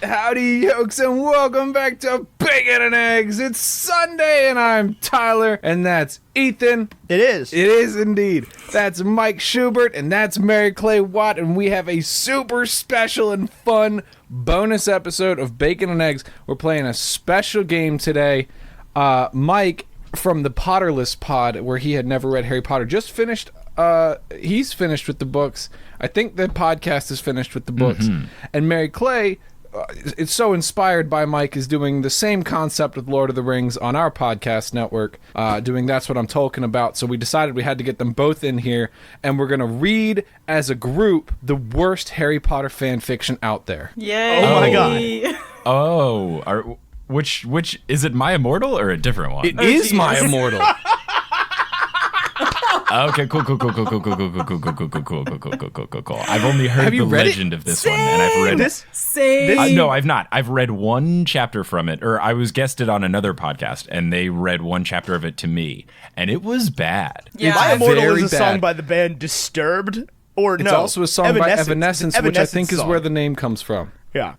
Howdy, yokes, and welcome back to Bacon and Eggs. It's Sunday, and I'm Tyler, and that's Ethan. It is. It is indeed. That's Mike Schubert, and that's Mary Clay Watt, and we have a super special and fun bonus episode of Bacon and Eggs. We're playing a special game today. Mike from the Potterless pod, where he had never read Harry Potter, just finished. He's finished with the books. I think the podcast is finished with the books. And Mary Clay, it's so inspired by Mike, is doing the same concept with Lord of the Rings on our podcast network, doing That's What I'm Talking About. So we decided we had to get them both in here, and we're going to read as a group the worst Harry Potter fan fiction out there. Yay! Oh my god. Which is it, My Immortal or a different one? It is My Immortal. Okay, cool. I've only heard the legend of this one, and I've read this. No, I've not. I've read one chapter from it, or I was guested on another podcast, and they read one chapter of it to me, and it was bad. Yeah. My Immortal Very is a bad. song by the band Disturbed, or It's no? also a song by Evanescence, which I think is song. where the name comes from. Yeah.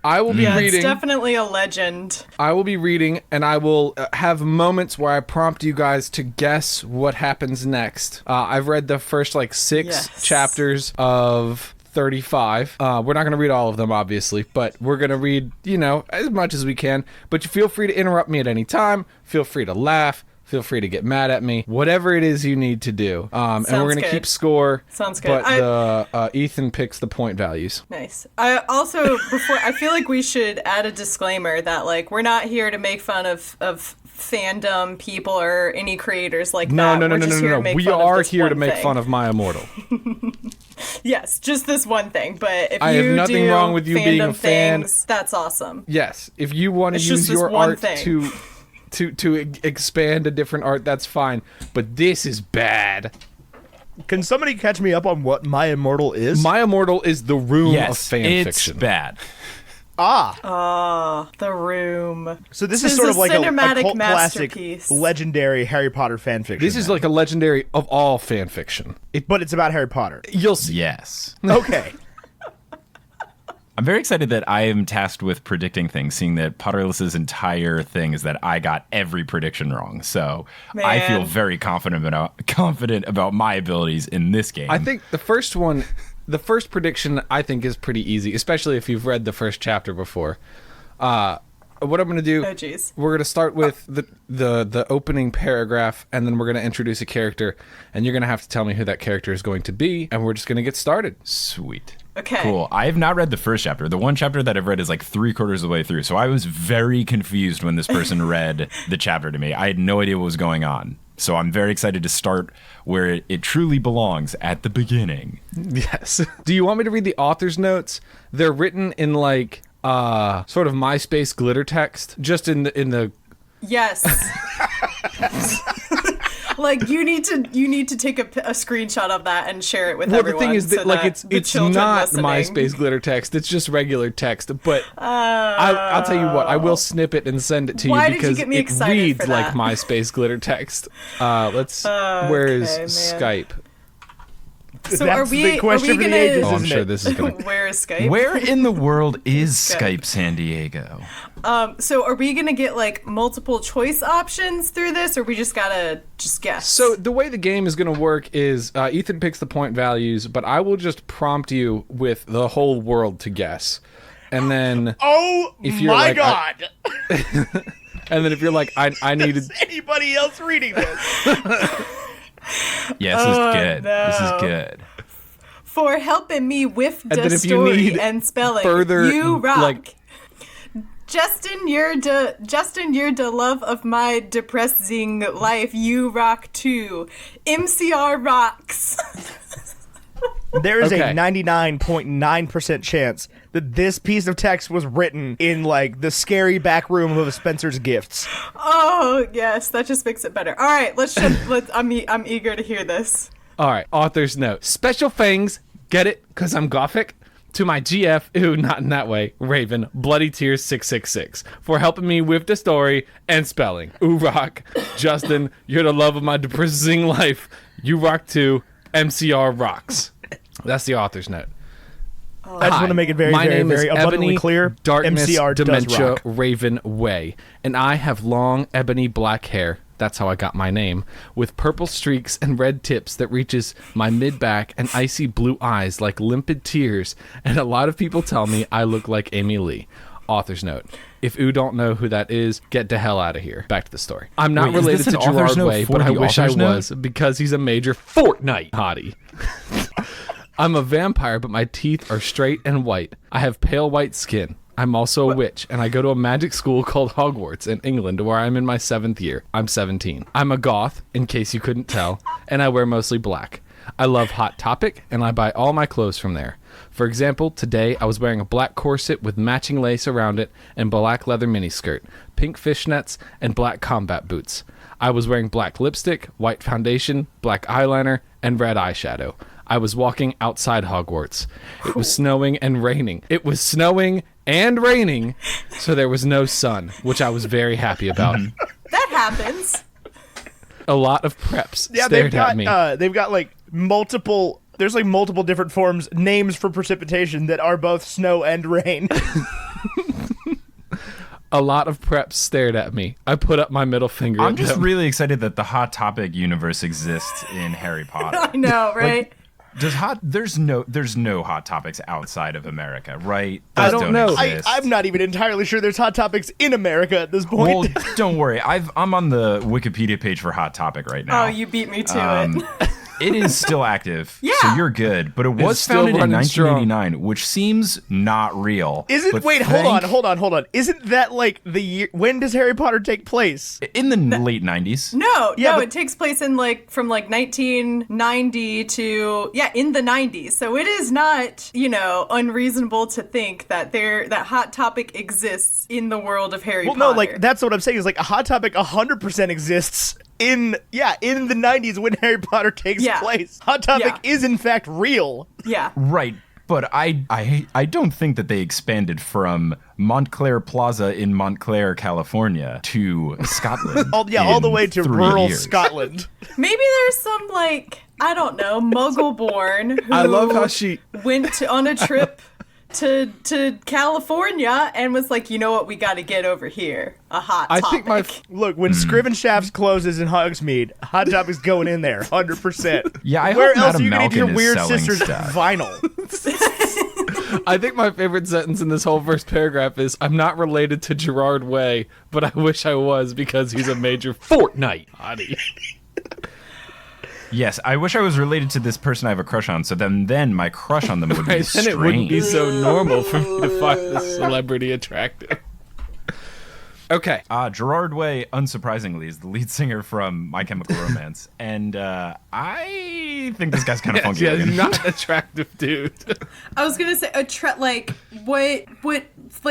I will be Yeah, reading. it's definitely a legend. I will be reading, and I will have moments where I prompt you guys to guess what happens next. I've read the first, six chapters of 35. We're not going to read all of them, obviously, but we're going to read, as much as we can. But you feel free to interrupt me at any time. Feel free to laugh. Feel free to get mad at me. Whatever it is you need to do. And we're going to keep score. Sounds good. But Ethan picks the point values. Nice. I also, I feel like we should add a disclaimer that, we're not here to make fun of fandom people or any creators like that. No. We are here to make thing. fun of My Immortal. Yes, just this one thing. But if I you have nothing do wrong with you being a fan. things, that's awesome. Yes, if you want to It's use just this your one art thing. to expand a different art, that's fine. But this is bad. Can somebody catch me up on what My Immortal is? My Immortal is the room of fan it's fiction. bad. The Room. So this Tis is sort a of like a cinematic cult classic, masterpiece. legendary Harry Potter fan fiction. This is like a legendary of all fan fiction. but it's about Harry Potter. You'll see. Yes. Okay. I'm very excited that I am tasked with predicting things, seeing that Potterless's entire thing is that I got every prediction wrong. So I feel Man. very confident about my abilities in this game. I think the first prediction I think is pretty easy, especially if you've read the first chapter before. What I'm going to do, Oh, jeez. we're going to start with the opening paragraph, and then we're going to introduce a character, and you're going to have to tell me who that character is going to be, and we're just going to get started. Sweet. Okay. Cool. I have not read the first chapter. The one chapter that I've read is 3/4 of the way through. So I was very confused when this person read the chapter to me. I had no idea what was going on. So I'm very excited to start where it truly belongs, at the beginning. Yes. Do you want me to read the author's notes? They're written in sort of MySpace glitter text, just in the Yes. You need to take a screenshot of that and share it with everyone. The thing is that the it's children not listening. MySpace glitter text. It's just regular text. But I'll tell you what, I will snip it and send it to Why you did you because get me it excited reads for like that? MySpace glitter text. Where is Okay, man. Skype? So That's the the question for the ages, Oh, I'm isn't sure it? this is gonna. Where is Skype? Where in the world is Skype San Diego? So are we gonna get multiple choice options through this, or we just gotta guess? So the way the game is going to work is Ethan picks the point values, but I will just prompt you with the whole world to guess, and then Oh If you're my like, god! and then if you're like I needed. Is anybody else reading this? Yeah, this is good. no. This is good. For helping me with And the then if you story need and spelling, further, you rock. like- Justin, you're the love of my depressing life. You rock too. MCR rocks. There is Okay. a 99.9% chance that this piece of text was written in the scary back room of Spencer's Gifts. Oh yes, that just makes it better. All right, let's. I'm eager to hear this. All right, author's note. Special things, get it? Because I'm gothic? To my GF, ooh, not in that way, Raven, Bloody Tears 666, for helping me with the story and spelling. Ooh, rock. Justin, you're the love of my depressing life. You rock too. MCR rocks. That's the author's note. I just want to make it very, My very, name very is abundantly Ebony clear. Darkness MCR does Dementia rock. Raven Way, and I have long ebony black hair. That's how I got my name, with purple streaks and red tips that reaches my mid-back and icy blue eyes like limpid tears, and a lot of people tell me I look like Amy Lee. Author's note. If you don't know who that is, get the hell out of here. Back to the story. I'm not Wait, is related this to an author's Gerard note Way, for but I the wish I author's note? was, because he's a major Fortnite hottie. I'm a vampire, but my teeth are straight and white. I have pale white skin. I'm also a witch, and I go to a magic school called Hogwarts in England, where I'm in my 7th year. I'm 17. I'm a goth, in case you couldn't tell, and I wear mostly black. I love Hot Topic, and I buy all my clothes from there. For example, today I was wearing a black corset with matching lace around it and black leather miniskirt, pink fishnets, and black combat boots. I was wearing black lipstick, white foundation, black eyeliner, and red eyeshadow. I was walking outside Hogwarts. It was snowing and raining. It was snowing and raining, so there was no sun, which I was very happy about. That happens. A lot of preps Yeah, stared at me. they've got like multiple. There's like multiple different names for precipitation that are both snow and rain. A lot of preps stared at me. I put up my middle finger I'm at just them. really excited that the Hot Topic universe exists in Harry Potter. I know, right? There's no Hot Topics outside of America, right? I Those don't know. exist. I'm not even entirely sure there's Hot Topics in America at this Well, point. don't worry. I'm on the Wikipedia page for Hot Topic right now. Oh, you beat me to it. It is still active, Yeah. so you're good. But it was still founded in running strong. 1989, which seems not real. Isn't But wait, hold on. Isn't that like the year? When does Harry Potter take place? In the late 90s. No, Yeah, but- it takes place in from 1990 to in the 90s. So it is not, unreasonable to think that that Hot Topic exists in the world of Harry Well, Potter. no, like that's what I'm saying is like a Hot Topic 100% exists in the 90s when Harry Potter takes Yeah. place. Hot Topic Yeah. is in fact real. Yeah. Right. But I don't think that they expanded from Montclair Plaza in Montclair, California to Scotland. all the in way to 3 rural years. Scotland. Maybe there's some I don't know, Muggle-born who I love how she... went on a trip to California and was like, you know what, we got to get over here. A Hot Topic. I think my... Look, when Scriven Shafts closes in Hogsmeade, Hot Topic's going in there, 100%. Yeah, I Where hope else Madam are you gonna get your Malkin is weird selling sister's stuff. vinyl? I think my favorite sentence in this whole first paragraph is, I'm not related to Gerard Way, but I wish I was because he's a major Fortnite hottie. Yes, I wish I was related to this person I have a crush on, so then my crush on them would be Right, then it wouldn't be strange. so normal for me to find this celebrity attractive. Okay. Gerard Way, unsurprisingly, is the lead singer from My Chemical Romance, and I think this guy's kind of funky. Yeah, looking. he's not an attractive dude. I was gonna say what I'm sorry.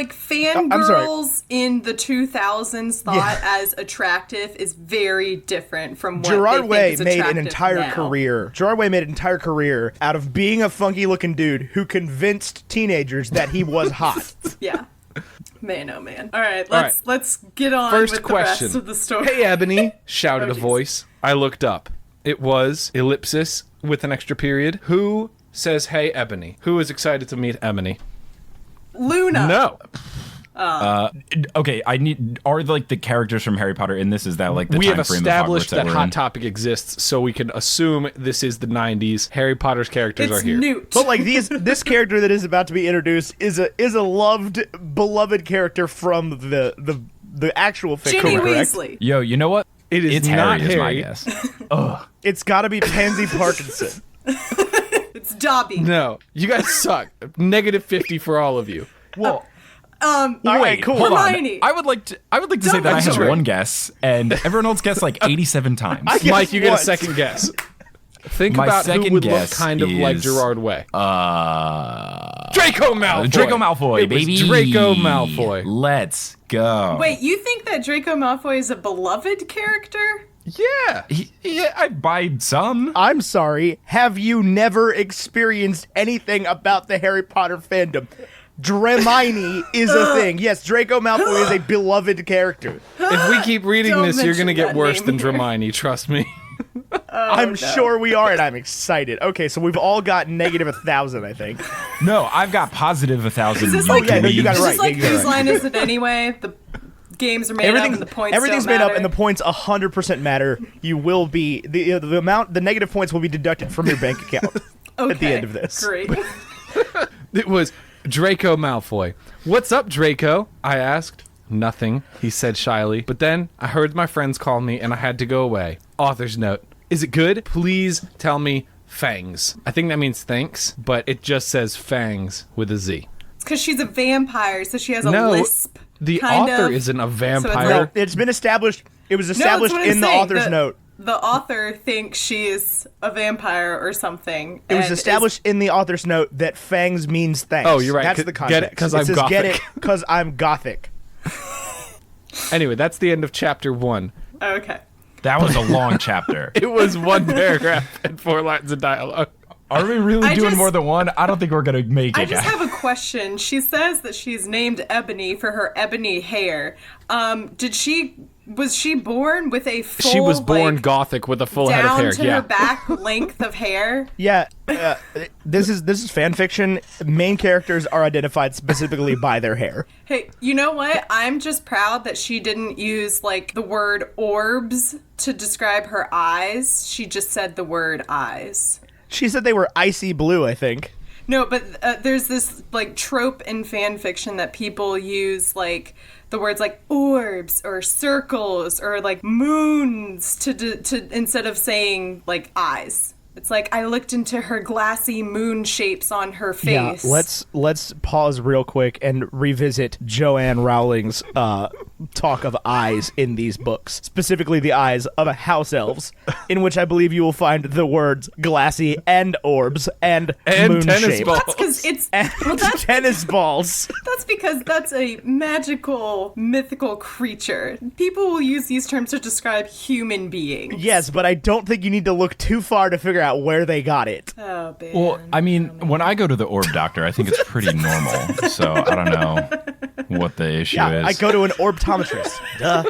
fangirls in the 2000s thought as attractive is very different from what Gerard they Way think is made an attractive entire now. career. Gerard Way made an entire career out of being a funky looking dude who convinced teenagers that he was hot. Yeah. Man, oh man. All right, All right. let's get on First with question. the rest of the story. Hey, Ebony, shouted Oh, a geez. voice. I looked up. It was ellipsis with an extra period. Who says, hey, Ebony? Who is excited to meet Ebony? Luna. No. Okay, are like the characters from Harry Potter in this? Is that like the We time have frame established of Hogwarts that we're Hot in? Topic exists, so we can assume this is the 90s. Harry Potter's characters It's are here. Newt. But like this character that is about to be introduced is a loved, beloved character from the actual fiction. Ginny correct? Weasley. Yo, you know what? It is It's not Harry, Harry. is my guess. It's got to be Pansy Parkinson. It's Dobby. No. You guys suck. Negative 50 for all of you. Well, All right, wait, cool. hold on. Hermione. I would like to say that I have Dumbledore. one guess, and everyone else guessed like 87 times. guess Mike, you get a once. second guess. Think My about who second would look guess kind of like is, Gerard Way. Uh, Draco Malfoy. Draco Malfoy, It was baby. Draco Malfoy. Let's go. Wait, you think that Draco Malfoy is a beloved character? Yeah. Yeah, I buy some. I'm sorry. Have you never experienced anything about the Harry Potter fandom? Dramini is a thing. Yes, Draco Malfoy is a beloved character. If we keep reading Don't this, you're going to mention get that worse name than here. Dramini, trust me. I'm sure we are, and I'm excited. Okay, so we've all got negative 1,000, I think. No, I've got positive 1,000. Is this like, yeah, no, you got it is right. this like Yeah, you got it whose right. line is it anyway? The games are made up and the points everything's don't made up, matter. and the points 100% matter. You will be the negative points will be deducted from your bank account at the end of this. Great. It was Draco Malfoy. "What's up, Draco?" I asked. "Nothing," he said shyly. But then I heard my friends call me and I had to go away. Author's note. Is it good? Please tell me fangs. I think that means thanks, but it just says fangs with a Z. It's because she's a vampire, so she has a No, lisp. the kind author of. isn't a So it's vampire. like- It's been established. It was No, that's established what I'm in the saying. author's note. The author thinks she's a vampire or something. It was and established in the author's note that fangs means thanks. Oh, you're right. That's Get the it, context. 'cause It I'm says, gothic. Get it, because I'm gothic. Anyway, that's the end of chapter 1. Okay. That was a long chapter. It was 1 paragraph and 4 lines of dialogue. Are we really I doing just- more than one? I don't think we're gonna make I it. just have a question. She says that she's named Ebony for her ebony hair. Was she born with a full, She was born like, gothic with a full head of down hair. to Yeah. her back length of hair? Yeah, this is fan fiction. Main characters are identified specifically by their hair. Hey, you know what? I'm just proud that she didn't use like the word orbs to describe her eyes. She just said the word eyes. She said they were icy blue, I think. No, but there's this like trope in fan fiction that people use like the words like orbs or circles or like moons to instead of saying like eyes. It's like I looked into her glassy moon shapes on her face. Yeah, let's pause real quick and revisit Joanne Rowling's talk of eyes in these books, specifically the eyes of house elves, in which I believe you will find the words glassy and orbs and moon tennis shape. balls. That's because it's And well, that's tennis balls. That's because that's a magical, mythical creature. People will use these terms to describe human beings. Yes, but I don't think you need to look too far to figure out where they got it. Oh, man. Well, I mean, when I go to the orb doctor, I think it's pretty normal. So I don't know what the issue Yeah, is. I go to an orbtometrist. Duh.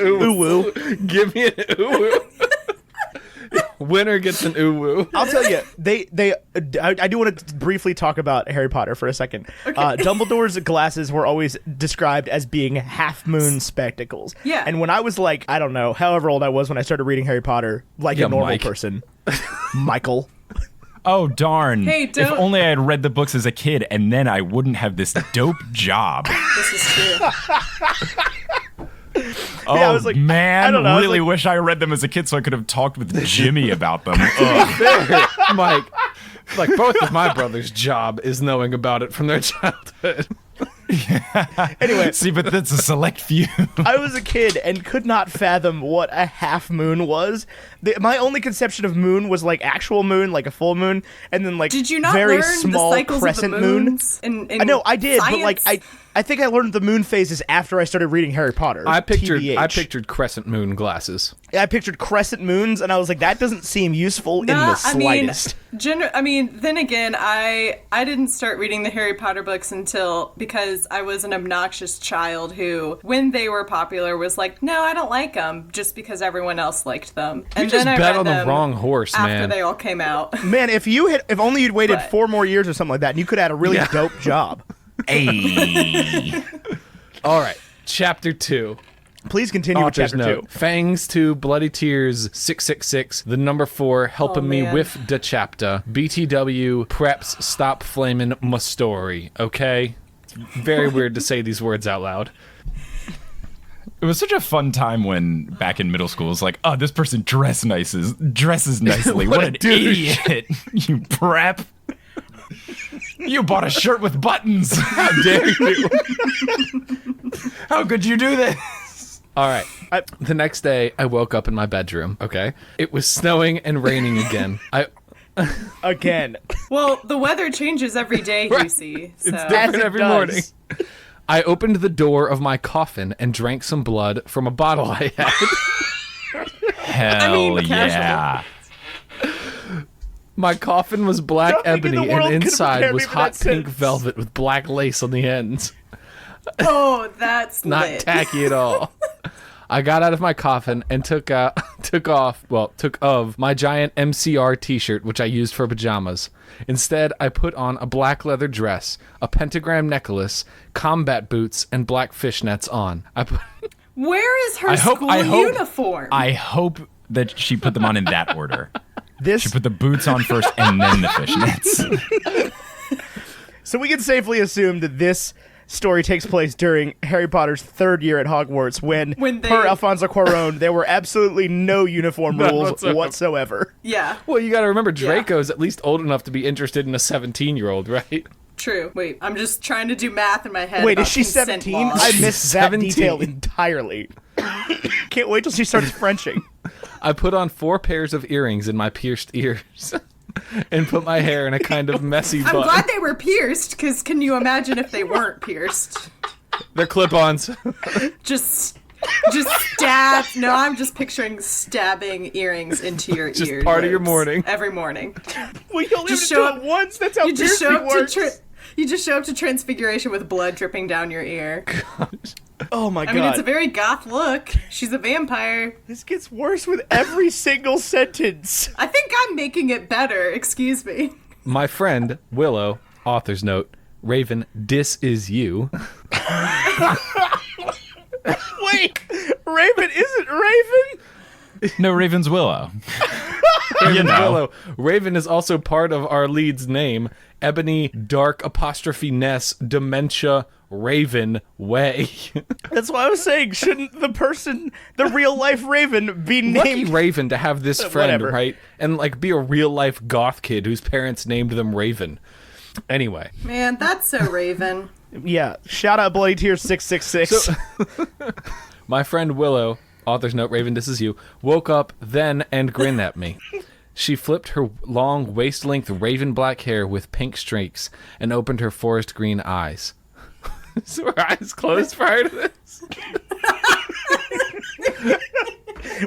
Ooh woo. Give me an ooh. Winner gets an ooh woo. I'll tell you, I do want to briefly talk about Harry Potter for a second. Dumbledore's glasses were always described as being half-moon spectacles. Yeah. And when I was like, I don't know, however old I was when I started reading Harry Potter, like Yeah, a normal Mike. person, Michael. Oh, darn. Hey, if don't- only I had read the books as a kid, and then I wouldn't have this dope job. This is true. Oh, I was like, man. I don't know, I was really like- wish I read them as a kid so I could have talked with Jimmy about them. Ugh. Mike, like both of my brothers' job is knowing about it from their childhood. Anyway, See, but that's a select few. I was a kid and could not fathom what a half moon was. My only conception of moon was like actual moon, like a full moon, and then like Did you not very learn small the cycles crescent of the moon. moons? In I know I did, but like science? I think I learned the moon phases after I started reading Harry Potter. I pictured TBH. crescent moon glasses. I pictured crescent moons, and I was like, that doesn't seem useful in the Nah, slightest. then again, I didn't start reading the Harry Potter books until because I was an obnoxious child who, when they were popular, was like, no, I don't like them, just because everyone else liked them. You And just then I bet read on the them wrong horse, after man. they all came out. Man, if only you'd waited But- 4 more years or something like that, and you could have had a really Yeah. dope job. Hey. All right, chapter 2. Please continue with Author's chapter note. 2. Fangs 2, Bloody Tears 666, the number 4, helping me man. with the chapter. BTW, preps, stop flamin' my story, okay? It's very weird to say these words out loud. It was such a fun time when back in middle school it was like, oh, this person dresses nicely. What what a an douche. idiot. You prep. You bought a shirt with buttons. How dare you? How could you do this? All right. The next day, I woke up in my bedroom, okay? It was snowing and raining again. Again. Well, the weather changes every day, you see. So. It's different it every does. morning. I opened the door of my coffin and drank some blood from a bottle I had. Hell casual. yeah. My coffin was black Nothing in the ebony, world and could have inside prepared was me for hot that pink sentence. velvet with black lace on the ends. Oh, that's Not lit. tacky at all. I got out of my coffin and took of my giant MCR t-shirt, which I used for pajamas. Instead, I put on a black leather dress, a pentagram necklace, combat boots, and black fishnets on. Where is her school uniform? I hope that she put them on in that order. This She put the boots on first and then the fishnets. So we can safely assume that this story takes place during Harry Potter's third year at Hogwarts when per Alfonso Cuarón, there were absolutely no uniform rules whatsoever. Yeah. Well, you got to remember, Draco's at least old enough to be interested in a 17-year-old, right? True. Wait, I'm just trying to do math in my head. Wait, about is she consent 17? laws. I missed that 17. detail entirely. Can't wait till she starts Frenching. I put on 4 pairs of earrings in my pierced ears and put my hair in a kind of messy bun. I'm glad they were pierced, because can you imagine if they weren't pierced? They're clip-ons. Just stab. No, I'm just picturing stabbing earrings into your ears. Just part of your morning. Every morning. Well, you only have Just to show do up- it once. That's how You just show piercing up works. to you just show up to Transfiguration with blood dripping down your ear. Oh my I god. mean, it's a very goth look. She's a vampire. This gets worse with every single sentence. I think I'm making it better. Excuse me. My friend, Willow, author's note, Raven, dis is you. Wait, Raven isn't Raven? No, Raven's Willow. Raven Willow. Raven is also part of our lead's name, Ebony Dark apostrophe Ness Dementia Raven Way. That's why I was saying, shouldn't the real life Raven be Lucky named? Raven to have this friend, Whatever. right? And like be a real life goth kid whose parents named them Raven. Anyway. Man, that's so Raven. Yeah, shout out Bloody Tears 666. My friend Willow, author's note, Raven, this is you, woke up then and grinned at me. She flipped her long, waist-length raven black hair with pink streaks and opened her forest green eyes. So her eyes closed prior to this?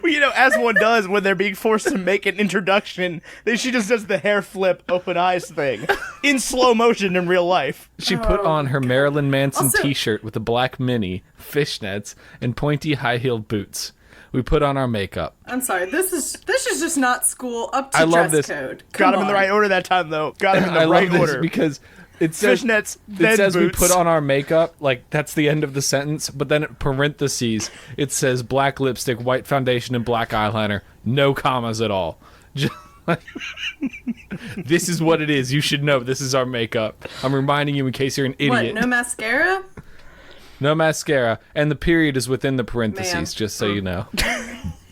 Well, you know, as one does when they're being forced to make an introduction, then she just does the hair flip, open eyes thing in slow motion in real life. She put on her Marilyn Manson Also- t-shirt with a black mini, fishnets, and pointy high-heeled boots. We put on our makeup. I'm sorry. This is just not school up to I love dress this. code. Got Come him in the on. right order that time, though. Got him in the I right love this order. because it says, Fishnets, it then says boots. we put on our makeup, like that's the end of the sentence, but then in parentheses, it says black lipstick, white foundation, and black eyeliner. No commas at all. Just like, this is what it is. You should know this is our makeup. I'm reminding you in case you're an idiot. What? No mascara? No mascara. And the period is within the parentheses, Man. just so you know.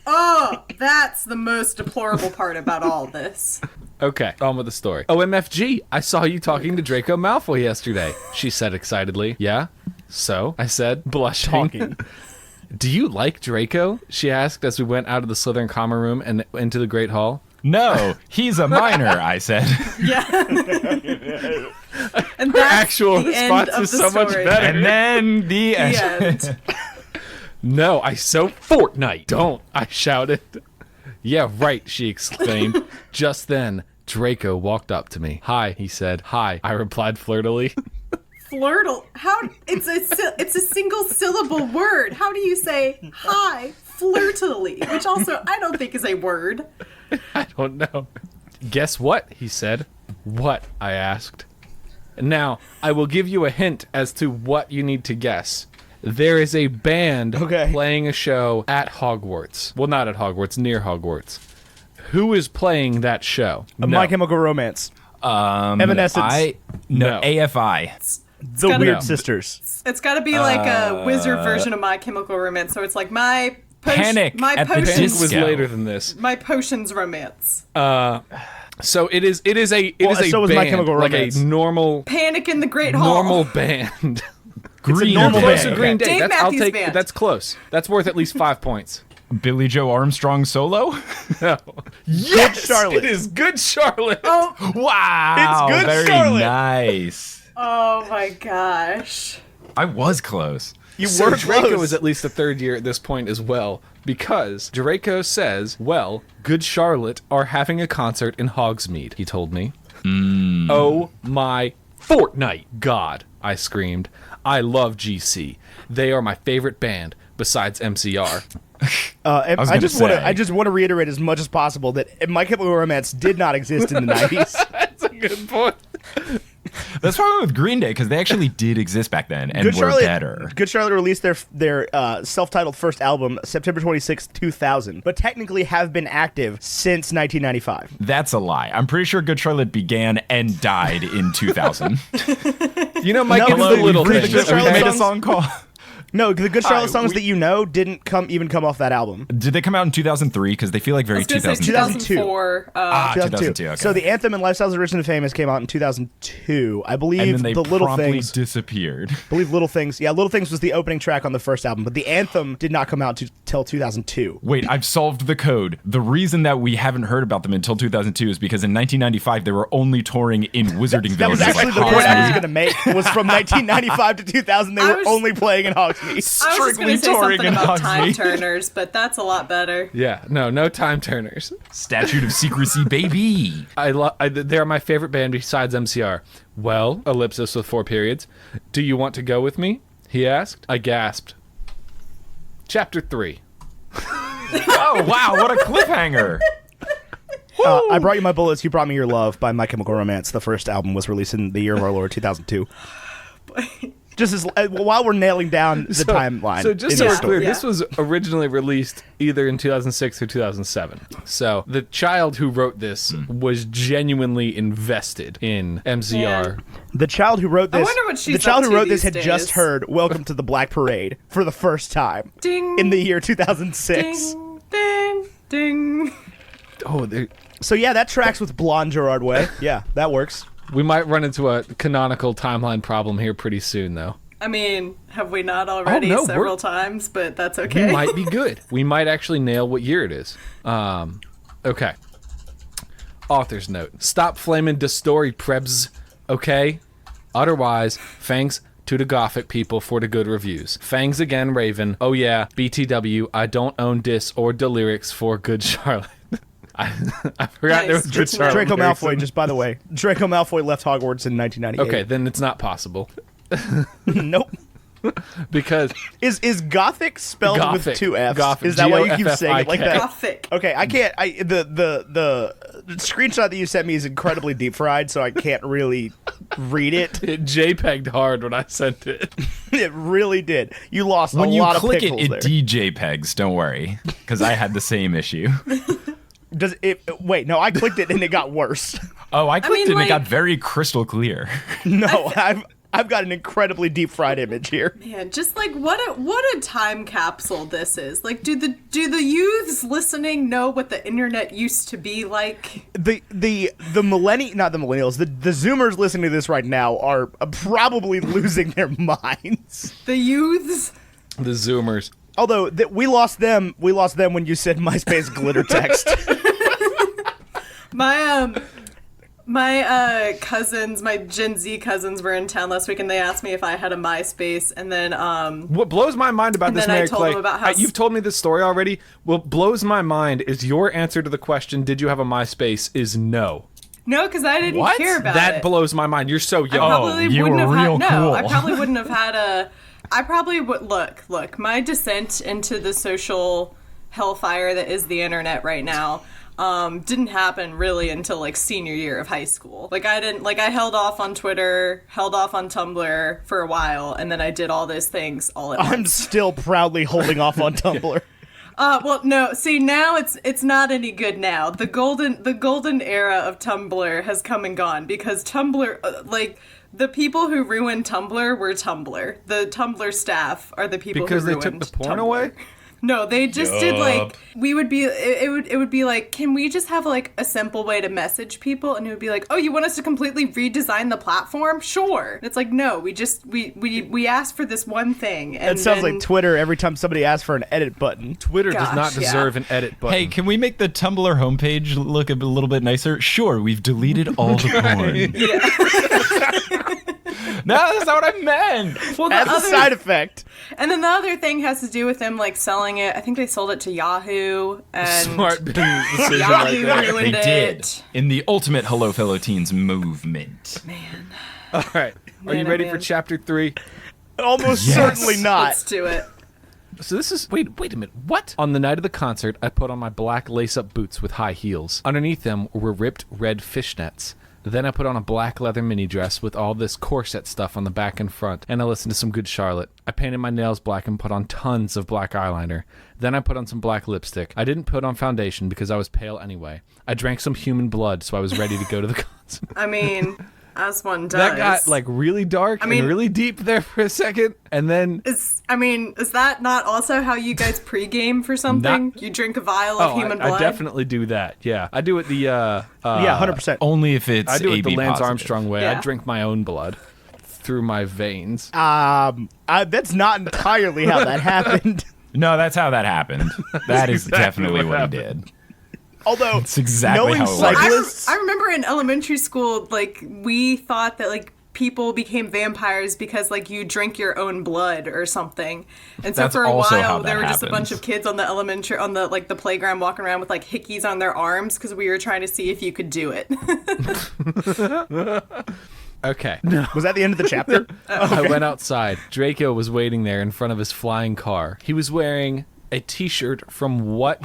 Oh, that's the most deplorable part about all this. Okay, on with the story. OMFG, I saw you talking to Draco Malfoy yesterday, she said excitedly. Yeah? So? I said, blushing. Talking. Do you like Draco? She asked as we went out of the Slytherin common room and into the Great Hall. No, he's a minor, I said. Yeah. And Her that's actual the response end of is the so much story. better. And then the The end. end. No, I so Fortnite. Don't, I shouted. Yeah, right, she exclaimed. Just then, Draco walked up to me. Hi, he said. Hi, I replied flirtily. Flirtle. How? It's a single syllable word. How do you say hi flirtily? Which also I don't think is a word. I don't know. Guess what? He said. What? I asked. Now, I will give you a hint as to what you need to guess. There is a band playing a show at Hogwarts. Well, not at Hogwarts, near Hogwarts. Who is playing that show? My Chemical Romance. Evanescence. No. AFI. The gotta Weird be- Sisters. It's got to be like a wizard version of My Chemical Romance. So it's like my Panic my at the potions, Panic was Disco. later than this. my potions romance. So it is a so was band, My Chemical like Romance. a normal Panic in the Great Hall. normal band. Green normal Day. Close to Green Day. Dave That's, I'll Matthews take. Band. That's close. That's worth at least 5 points. Billy Joe Armstrong solo? No. Yes, Charlotte. it is Good Charlotte. Oh, Wow. It's Good Very Charlotte. nice. oh my gosh. I was close. You So were Draco close. is at least a third year at this point as well, because Draco says, well, Good Charlotte are having a concert in Hogsmeade, he told me. Oh my Fortnite God, I screamed. I love GC. They are my favorite band, besides MCR. And was I gonna just say. want to reiterate as much as possible that My Chemical Romance did not exist in the 90s. That's a good point. That's probably with Green Day, because they actually did exist back then and were better. Good Charlotte released their self-titled first album September 26, 2000, but technically have been active since 1995. That's a lie. I'm pretty sure Good Charlotte began and died in 2000. You know, Mike, No, it's hello, the little the things. Good Charlotte we made a songs- song called... No, the Good Charlotte songs we- that you know didn't come off that album. Did they come out in 2003? Because they feel like I very was gonna say 2000. 2004. 2002. Okay. So the anthem and Lifestyles of Rich and Famous came out in 2002. I believe And then they the Little promptly Things. disappeared. I believe Little Things. Yeah, Little Things was the opening track on the first album, but the anthem did not come out till 2002. Wait, I've solved the code. The reason that we haven't heard about them until 2002 is because in 1995 they were only touring in wizarding That was villages actually like the point I was Hogsmeade. going to make. Was from 1995 to 2000. They I were was- only playing in Hogsmeade. I was just going Strictly to say touring something in about time Hogsmeade. turners, but that's a lot better. Yeah, no time turners. Statute of secrecy, baby. They're my favorite band besides MCR. Well, ellipsis with 4 periods. Do you want to go with me? He asked. I gasped. Chapter 3. Oh, wow, what a cliffhanger. I Brought You My Bullets, You Brought Me Your Love by My Chemical Romance. The first album was released in the year of our Lord 2002. Just as while we're nailing down the timeline. So just in so this we're clear, story. this was originally released either in 2006 or 2007. So the child who wrote this was genuinely invested in MCR. Man. The child who wrote this. wonder what she's the child up who to wrote this these had just days. heard "Welcome to the Black Parade" for the first time Ding. in the year 2006. Ding, ding, ding. Oh, So yeah, that tracks with Blonde Gerard Way. Yeah, that works. we might run into a canonical timeline problem here pretty soon, though. I mean, have we not already no, several we're- times? But that's We okay. might be good. We might actually nail what year it is. Okay. Author's note. Stop flaming the story, prebs. Okay? Otherwise, thanks to the Gothic people for the good reviews. Fangs again, Raven. Oh yeah, BTW, I don't own dis or the lyrics for Good Charlotte. I forgot there was Nice. Good Good to know. Charlotte. Draco lyrics Malfoy, in- just by the way, Draco Malfoy left Hogwarts in 1998. Okay, then it's not possible. Nope. Because Is Gothic spelled with Gothic. 2 F's? Gothic. Is that why you keep saying it like Gothic. that? Gothic. Okay, I can't. The screenshot that you sent me is incredibly deep fried, so I can't really read it. it JPEG'd hard when I sent it. It really did. You lost When a you lot of click it, pixels it there. DJ pegs. Don't worry, because I had the same issue. Does it? Wait, no, I clicked it and it got worse. Oh, I clicked mean, it and it got like- very crystal clear. No, I've got an incredibly deep fried image here. Man, just like what a time capsule this is. Like, do the youths listening know what the internet used to be like? The not the millennials, the Zoomers listening to this right now are probably losing their minds. The youths. The Zoomers. Although we lost them when you said MySpace glitter text. My cousins, my Gen Z cousins, were in town last week, and they asked me if I had a MySpace, and then What blows my mind about And this, then I Mary told Clay, them about how you've told me this story already. What blows my mind is your answer to the question, did you have a MySpace, is no. no, because I didn't What? care about That it. blows my mind. You're so young. Probably you wouldn't were have real had, no, cool. I probably wouldn't have had a. I probably would look. My descent into the social hellfire that is the internet right now didn't happen really until like senior year of high school. Like I held off on Twitter, held off on Tumblr for a while, and then I did all those things all at once. I'm still proudly holding off on Tumblr. Well, no. See, now it's not any good now. The golden era of Tumblr has come and gone because Tumblr, like the people who ruined Tumblr were Tumblr. The Tumblr staff are the people Because who they ruined took the porn Tumblr. away? No, they just did like we would be. It would be like, can we just have like a simple way to message people? And it would be like, oh, you want us to completely redesign the platform? Sure. And it's like, no, we just we asked for this one thing. And It sounds then- like Twitter every time somebody asks for an edit button. Twitter does not Gosh, yeah. deserve an edit button. Hey, can we make the Tumblr homepage look a little bit nicer? Sure, we've deleted all the porn. No, that's not what I meant. well, the As a other side effect. And then the other thing has to do with them like selling it. I think they sold it to Yahoo, and Smart business decision right Yahoo there. ruined They did. it. In the ultimate Hello Fellow Teens movement. Man, All right. Are you Man, oh, ready for man. chapter 3? Almost Yes. certainly not. let's do it. So this is wait a minute. What? On the night of the concert, I put on my black lace-up boots with high heels. Underneath them were ripped red fishnets. Then I put on a black leather mini dress with all this corset stuff on the back and front, and I listened to some good Charlotte. I painted my nails black and put on tons of black eyeliner. Then I put on some black lipstick. I didn't put on foundation because I was pale anyway. I drank some human blood, so I was ready to go to the concert. I mean, as one does. That got like really dark and really deep there for a second, and then is that not also how you guys pregame for something? You drink a vial of human blood? I definitely do that. Yeah, I do it the yeah, 100%. Only if it's I do it AB the Lance positive. Armstrong way. Yeah. I drink my own blood through my veins. That's not entirely how that happened. No, that's how that happened. That is exactly definitely what what he did. Although, It's exactly knowing how it works. cyclists, I remember in elementary school, like, we thought that, like, people became vampires because, like, you drink your own blood or something. And so That's for a also how while, that there were just a happens. bunch of kids on the playground walking around with, like, hickeys on their arms because we were trying to see if you could do it. Okay. was that the end of the chapter? I went outside. Draco was waiting there in front of his flying car. He was wearing a t-shirt from what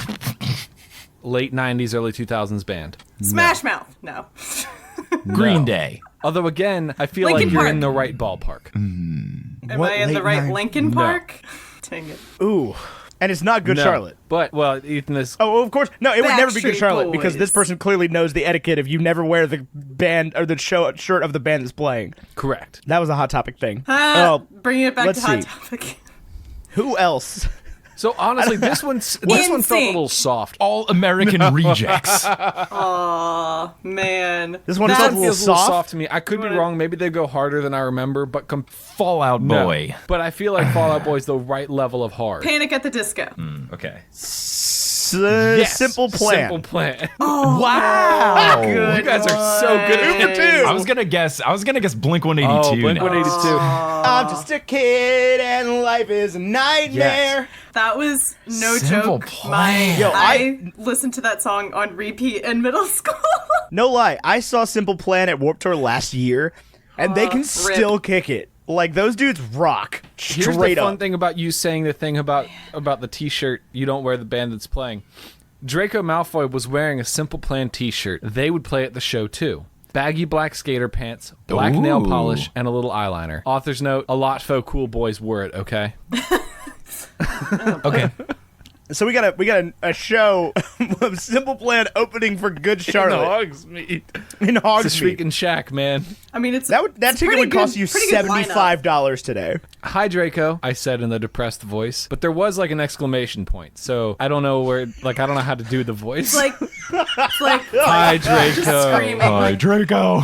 late 90s, early 2000s band? Smash Mouth. No. Green Day. Although, again, I feel Linkin like you're Park. in the right ballpark. Am What I in the late right night- Linkin No. Park? Dang it. Ooh. And it's not Good No. Charlotte. But, well, Ethan, this... Oh, of course. No, it would never be Good Backstreet Charlotte because Boys. this person clearly knows the etiquette of you never wear the band or the shirt of the band that's playing. Correct. That was a Hot Topic thing. Bringing it back let's to Hot see. Topic. Who else? So, honestly, this one felt a little soft. All American rejects. Man. This one That's- felt a little Feels a little soft. soft to me. I could be wrong. Maybe they go harder than I remember, but Fallout no. Boy. But I feel like Fall Out Boy is the right level of hard. Panic at the Disco. Okay. Yes. Simple Plan. Simple Plan. Wow. You guys are so good at Number names. two. I was gonna guess Blink 182. Oh, Blink now. 182. I'm just a kid and life is a nightmare. That was no Simple joke. Plan. Yo, I listened to that song on repeat in middle school. No lie, I saw Simple Plan at Warped Tour last year, and they can still kick it. Like, those dudes rock. Here's the Straight fun up. thing about you saying the thing about the T-shirt. You don't wear the band that's playing. Draco Malfoy was wearing a Simple Plan T-shirt. They would play at the show too. Baggy black skater pants, black nail Ooh. polish, and a little eyeliner. Author's note: a lot faux cool boys wore it. Okay. Okay. So we got a show of Simple Plan opening for Good Charlotte Hogsmeade. in It's a Hogsmeade. shrieking shack, man. I mean, it's That it's ticket pretty would cost good- you pretty good lineup. $75 today. Hi, Draco, I said in the depressed voice, but there was like an exclamation point, so I don't know where. Like, I don't know how to do the voice. It's like Hi, Draco. screaming. Hi, Draco.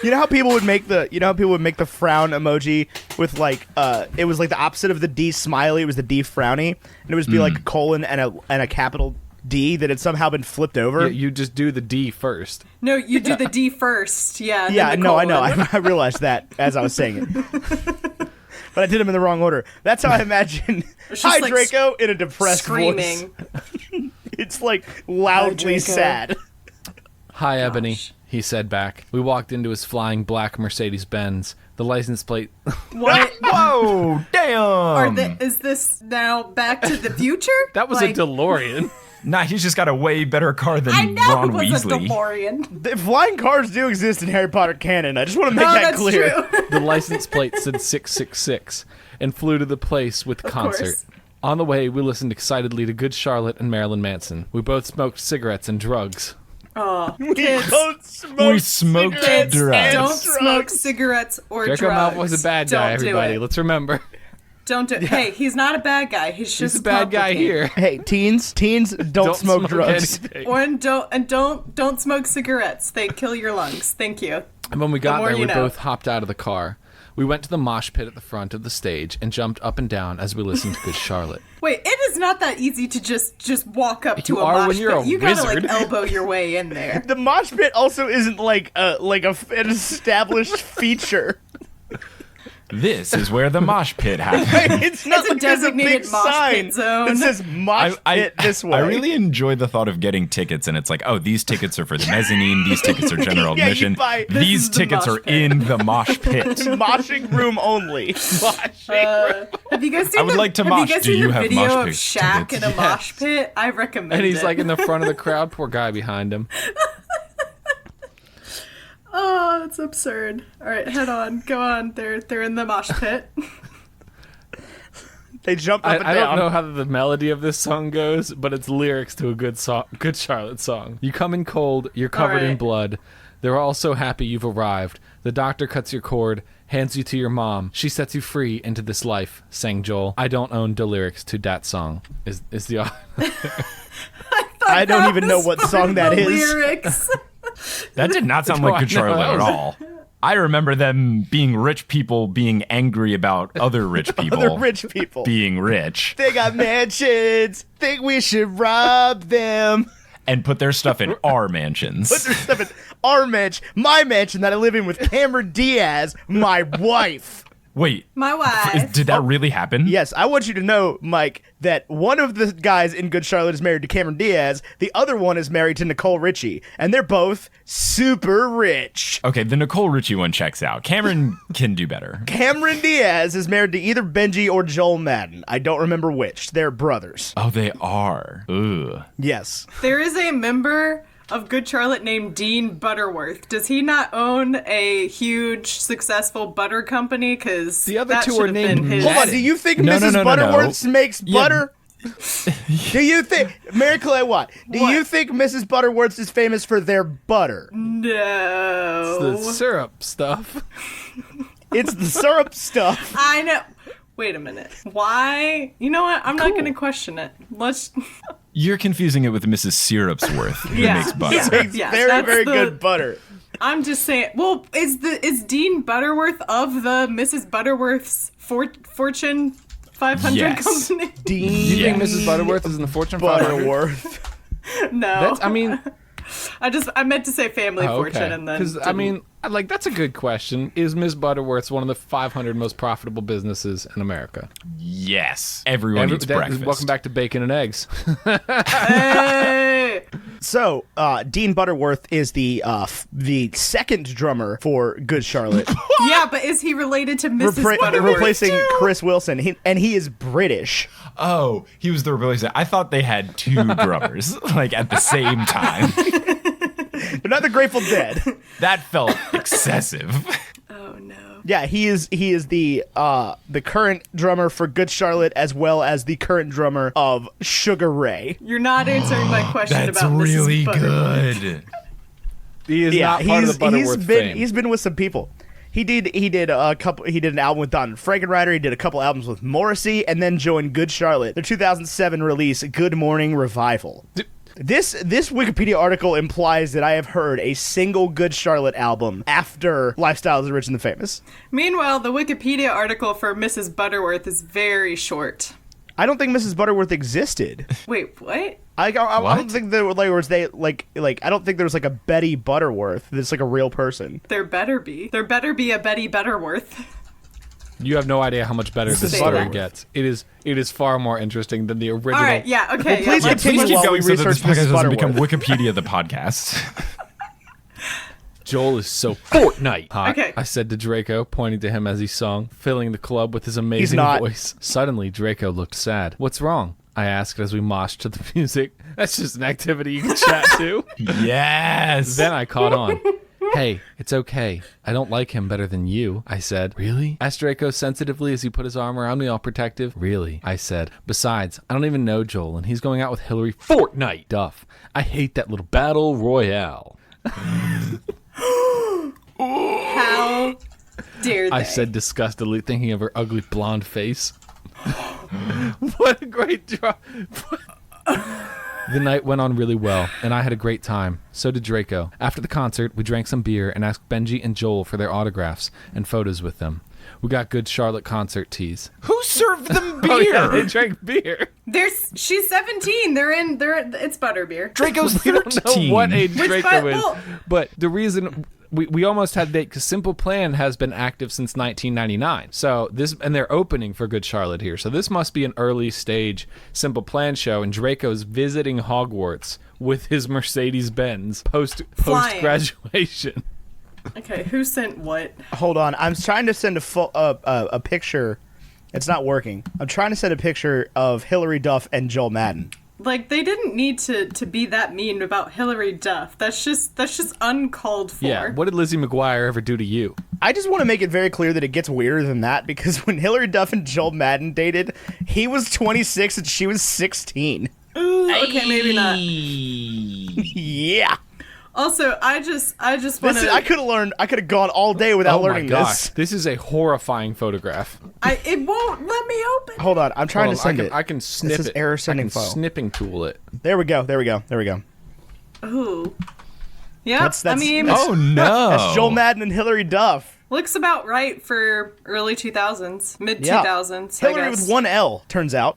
You know how people would make the frown emoji with like it was like the opposite of the D smiley, it was the D frowny, and it would be like a colon and a capital D that had somehow been flipped over. Yeah, you just do the D first. No, you do the D first. Yeah. and Yeah, then the no, I know. colon. I realized that as I was saying it. But I did them in the wrong order. That's how I imagine It's just Hi, like Draco in a depressed voice. screaming. It's like loudly Draco. sad. Hi, Ebony, he said back. We walked into his flying black Mercedes-Benz. The license plate... What? Whoa, damn. Is this now Back to the Future? That was Like, a DeLorean. Nah, he's just got a way better car than I know Ron it was Weasley. a DeLorean. The flying cars do exist in Harry Potter canon. I just want to make No, that that's clear. true. The license plate said 666 and flew to the place with the concert. course. On the way, we listened excitedly to Good Charlotte and Marilyn Manson. We both smoked cigarettes and drugs. Oh, We kids, both smoked We smoked cigarettes drugs. and don't drugs. smoke cigarettes or Draco drugs. Malfoy's a bad guy, Don't do everybody. it. Let's remember. Don't do it. Hey, he's not a bad guy. He's just He's a bad guy here. Hey, teens, don't smoke drugs. anything. Don't smoke cigarettes. They kill your lungs. Thank you. And when we got more there, we you know. both hopped out of the car. We went to the mosh pit at the front of the stage and jumped up and down as we listened to Good Charlotte. Wait, it is not that easy to just walk up to You a are mosh when you're pit. a You gotta wizard. like elbow your way in there. The mosh pit also isn't an established feature. This is where the mosh pit happens. It's not It's a like there's a big designated mosh sign pit zone. that says mosh pit this way. I really enjoy the thought of getting tickets, and it's like, oh, these tickets are for the mezzanine, these tickets are general Yeah, you admission, buy- these This is the tickets mosh are pit. in the mosh pit. moshing room only. Have you guys seen I would like to have mosh. you guys Do seen you the have video mosh of pit Shaq tickets? in a mosh pit? I recommend And he's it. like in the front of the crowd, poor guy behind him. Oh, that's absurd. All right, head on. Go on. They're in the mosh pit. They jump up and I down. don't know how the melody of this song goes, but it's lyrics to a good Charlotte song. You come in cold, you're covered in right. blood. They're all so happy you've arrived. The doctor cuts your cord, hands you to your mom. She sets you free into this life, sang Joel. I don't own the lyrics to that song. Is the I don't even know what Part song of that the is. Lyrics. That did not sound No, like Good I know, Charlotte that at was- all. I remember them being rich people being angry about other rich people Other rich people. being rich They got mansions. Think we should rob them. and put their stuff in our mansions. Put their stuff in our mansion, my mansion that I live in with Cameron Diaz, my wife. Wait, My wife. did that really happen? Yes, I want you to know, Mike, that one of the guys in Good Charlotte is married to Cameron Diaz. The other one is married to Nicole Richie, and they're both super rich. Okay, the Nicole Richie one checks out. Cameron can do better. Cameron Diaz is married to either Benji or Joel Madden. I don't remember which. They're brothers. Oh, they are. Ugh. Yes. There is a member of Good Charlotte named Dean Butterworth. Does he not own a huge, successful butter company? Because The other two are named his. Hold on, do you think No, Mrs. no. Butterworth makes Yeah. butter? Do you think, Mary Clay Watt, do What? you think Mrs. Butterworth is famous for their butter? No. the syrup stuff? It's the syrup stuff. I know. Wait a minute. Why? You know what? I'm not going to question it. Let's. You're confusing it with Mrs. Syrupsworth, who Yeah. makes butter. Yeah. Makes very, that's very the- good butter. I'm just saying. Well, is Dean Butterworth of the Mrs. Butterworth's Fortune 500 Yes. company? You Dean think Yeah. Mrs. Butterworth is in the Fortune 500? Butterworth. No. I mean, I meant to say Family Fortune and then. Because I mean, like that's a good question. Is Miss Butterworth's one of the 500 most profitable businesses in America? Yes. Everyone eats breakfast. Welcome back to Bacon and Eggs. Hey! So, Dean Butterworth is the second drummer for Good Charlotte, Yeah, but is he related to Mrs. Butterworth? replacing too? Chris Wilson. He is British. Oh, he was the replacement. I thought they had two drummers, like at the same time. They're not the Grateful Dead. That felt excessive. Oh no. Yeah, he is the current drummer for Good Charlotte as well as the current drummer of Sugar Ray. You're not answering my question That's about really Mrs. Butterworth. good. He is not part of the Butterworth fame. he's been with some people. He did an album with Don Frankenreiter, he did a couple albums with Morrissey, and then joined Good Charlotte. Their 2007 release, Good Morning Revival. This Wikipedia article implies that I have heard a single Good Charlotte album after Lifestyle of the Rich and the Famous. Meanwhile, the Wikipedia article for Mrs. Butterworth is very short. I don't think Mrs. Butterworth existed. Wait, what? I What? don't think there was I don't think there was like a Betty Butterworth that's like a real person. There better be. There better be a Betty Butterworth. You have no idea how much better this Say story that. gets. It is far more interesting than the original. All right, yeah, okay. Well, please yeah, continue let's- Please keep while going we so that this research podcast Mrs. doesn't become Butterworth. Wikipedia the podcast. Joel is so Fortnite hot. Okay. I said to Draco, pointing to him as he sung, filling the club with his amazing not. voice. Suddenly, Draco looked sad. What's wrong? I asked as we moshed to the music. That's just an activity you can chat to. Yes. Then I caught on. Hey, it's okay. I don't like him better than you, I said. Really? Asked Draco sensitively as he put his arm around me all protective. Really? I said. Besides, I don't even know Joel, and he's going out with Hillary Fortnite. Duff. I hate that little battle royale. How dare they? I said disgustedly, thinking of her ugly blonde face. What a great drop. The night went on really well, and I had a great time. So did Draco. After the concert, we drank some beer and asked Benji and Joel for their autographs and photos with them. We got good Charlotte concert tees. Who served them beer? Oh, yeah, they drank beer. She's 17. It's butterbeer. Draco's We don't know 13. what age Which Draco is. well- But the reason we almost had a date because Simple Plan has been active since 1999. So this, and they're opening for Good Charlotte here. So this must be an early stage Simple Plan show, and Draco's visiting Hogwarts with his Mercedes-Benz post graduation. Okay, who sent what? Hold on, I'm trying to send a picture. It's not working. I'm trying to send a picture of Hillary Duff and Joel Madden. Like, they didn't need to be that mean about Hillary Duff. That's just uncalled for. Yeah, what did Lizzie McGuire ever do to you? I just want to make it very clear that it gets weirder than that, because when Hillary Duff and Joel Madden dated, he was 26 and she was 16. Ooh, okay, maybe not. Yeah. Also, I just want to... I could have gone all day without learning this. This is a horrifying photograph. It won't let me open. Hold on, I'm trying to send it. I can snip This is it. error sending file. Snipping tool it. There we go. Ooh. Yeah, That's- I mean, Oh no! That's Joel Madden and Hillary Duff. looks about right for early 2000s, mid Yeah. 2000s, Hillary I guess. with one L, turns out.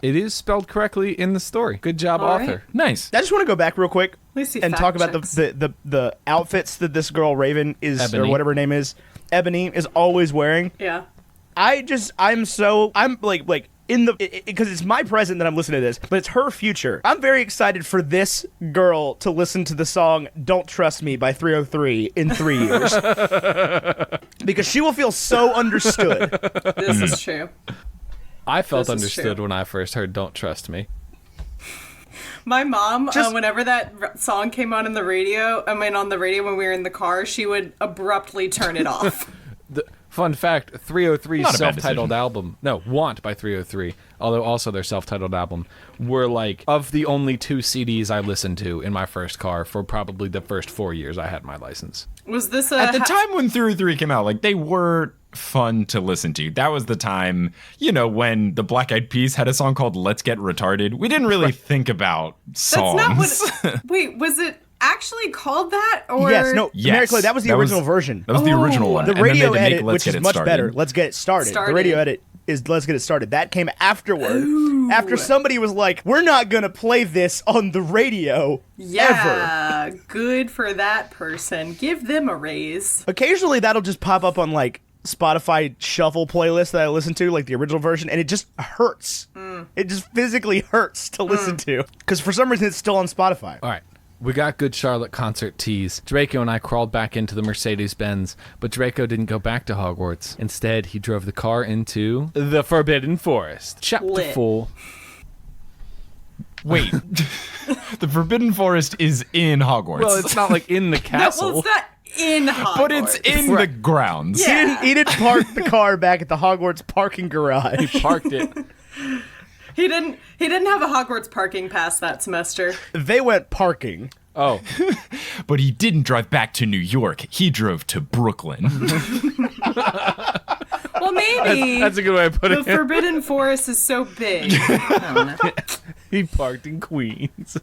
It is spelled correctly in the story. Good job, All author. right. Nice. I just want to go back real quick least he and talk about fact-checks. the outfits that this girl Raven is, Ebony. or whatever her name is, Ebony is always wearing. Yeah. I'm like in the, because it's my present that I'm listening to this, but it's her future. I'm very excited for this girl to listen to the song "Don't Trust Me" by 303 in 3 years, because she will feel so understood. This is true. I felt This is understood true. when I first heard "Don't Trust Me." My mom, Just- whenever that song came on the radio when we were in the car, she would abruptly turn it off. The fun fact: 303's Not a bad self-titled decision. album, no, "Want" by 303, although also their self-titled album, were like of the only 2 CDs I listened to in my first car for probably the first 4 years I had my license. Was this a At the time when 303 came out, like, they were fun to listen to. That was the time, when the Black Eyed Peas had a song called "Let's Get Retarded." We didn't really think about That's songs. not what. Wait, was it actually called that? Or Yes, no, Yes. Mary Clay, that was the original version. That was the original one. The And then they radio had to make edit, "Let's which Get is It much Started." better. Let's get it started. The radio edit is "Let's Get It Started." That came afterward. After somebody was like, "We're not gonna play this on the radio ever." Yeah, good for that person. Give them a raise. Occasionally, that'll just pop up on like Spotify shuffle playlist that I listen to, like the original version, and it just hurts. It just physically hurts to listen to, because for some reason it's still on Spotify. All right. We got Good Charlotte concert tease. Draco and I crawled back into the Mercedes-Benz, but Draco didn't go back to Hogwarts. Instead, he drove the car into the Forbidden Forest. Chapter Lit. 4. Wait. The Forbidden Forest is in Hogwarts. Well, it's not like in the Well, castle. it's not in Hogwarts. but it's in the grounds. Yeah. He didn't park the car back at the Hogwarts parking garage. He parked it. He didn't have a Hogwarts parking pass that semester. They went parking. Oh, But he didn't drive back to New York. He drove to Brooklyn. Well, maybe that's a good way of the putting it. Forbidden Forest is so big. I don't know. He parked in Queens.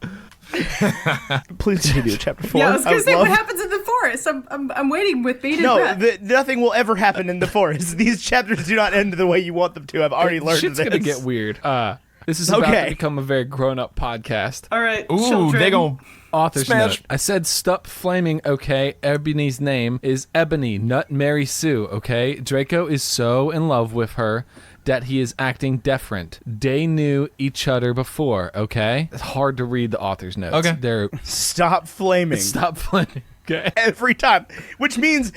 Please continue to chapter 4. Yeah, I was gonna would say love- what happens in the forest. I'm waiting with bated No, breath. nothing will ever happen in the forest. These chapters do not end the way you want them to. I've already learned Shit's this. gonna get weird. This is about Okay. to become a very grown-up podcast. All right, Ooh, children. they gon' Author's Smash. note. I said stop flaming, okay? Ebony's name is Ebony, not Mary Sue, okay? Draco is so in love with her that he is acting different. They knew each other before, okay? It's hard to read the author's notes. Okay. They're Stop flaming. stop flaming, okay? Every time, which means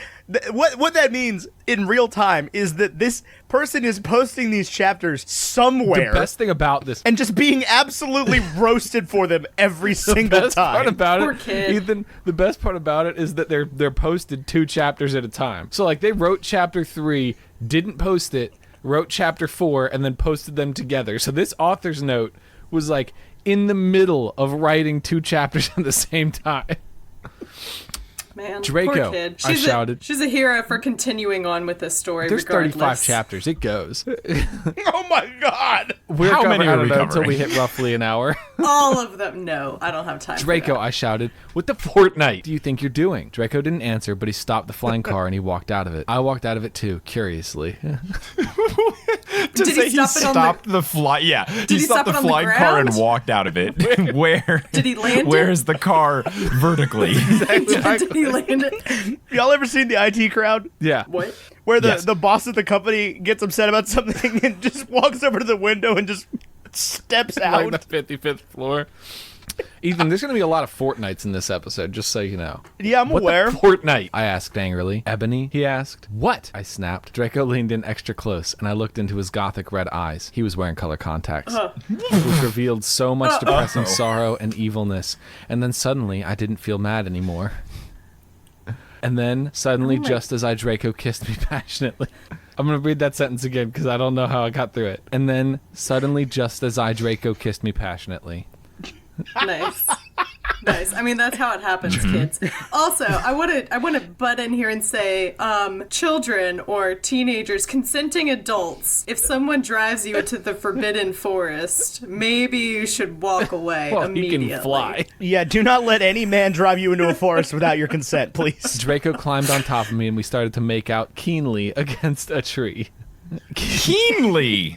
what that means in real time is that this person is posting these chapters somewhere The best thing about this and just being absolutely roasted for them every single best part time. about Poor it, kid. Ethan, the best part about it is that they're posted 2 chapters at a time. So like they wrote chapter 3, didn't post it, wrote chapter 4, and then posted them together. So this author's note was like in the middle of writing 2 chapters at the same time. Man, Draco, poor kid. I shouted. She's a hero for continuing on with this story. There's 35 regardless. chapters. It goes. Oh my god! We're How covering, many I are don't we know, until we covering? hit roughly an hour. All of them. No, I don't have time. Draco, for I shouted, what the Fortnite do you think you're doing? Draco didn't answer, but he stopped the flying car and he walked out of it. I walked out of it too, curiously. To Did say he he stop it on stopped the fly. Yeah, he he stopped stop the it on the flying car and ground? walked out of it. Where Did he land it? Where's the car vertically? Did he land it? Y'all ever seen the IT Crowd? Yeah. What? Where Yes. the boss of the company gets upset about something and just walks over to the window and just steps out. Like the 55th floor. Ethan, there's going to be a lot of Fortnites in this episode, just so you know. Yeah, I'm aware. Fortnite? I asked angrily. Ebony? He asked. What? I snapped. Draco leaned in extra close, and I looked into his gothic red eyes. He was wearing color contacts, which revealed so much depressing sorrow and evilness. And then suddenly, I didn't feel mad anymore. And then, suddenly, just as Draco kissed me passionately... I'm going to read that sentence again, because I don't know how I got through it. And then, suddenly, just as Draco kissed me passionately... Nice. Nice. I mean, that's how it happens, kids. Also, I want to butt in here and say, children or teenagers, consenting adults, if someone drives you into the forbidden forest, maybe you should walk away Well, immediately. he can fly. Yeah, do not let any man drive you into a forest without your consent, please. Draco climbed on top of me, and we started to make out keenly against a tree. Keenly.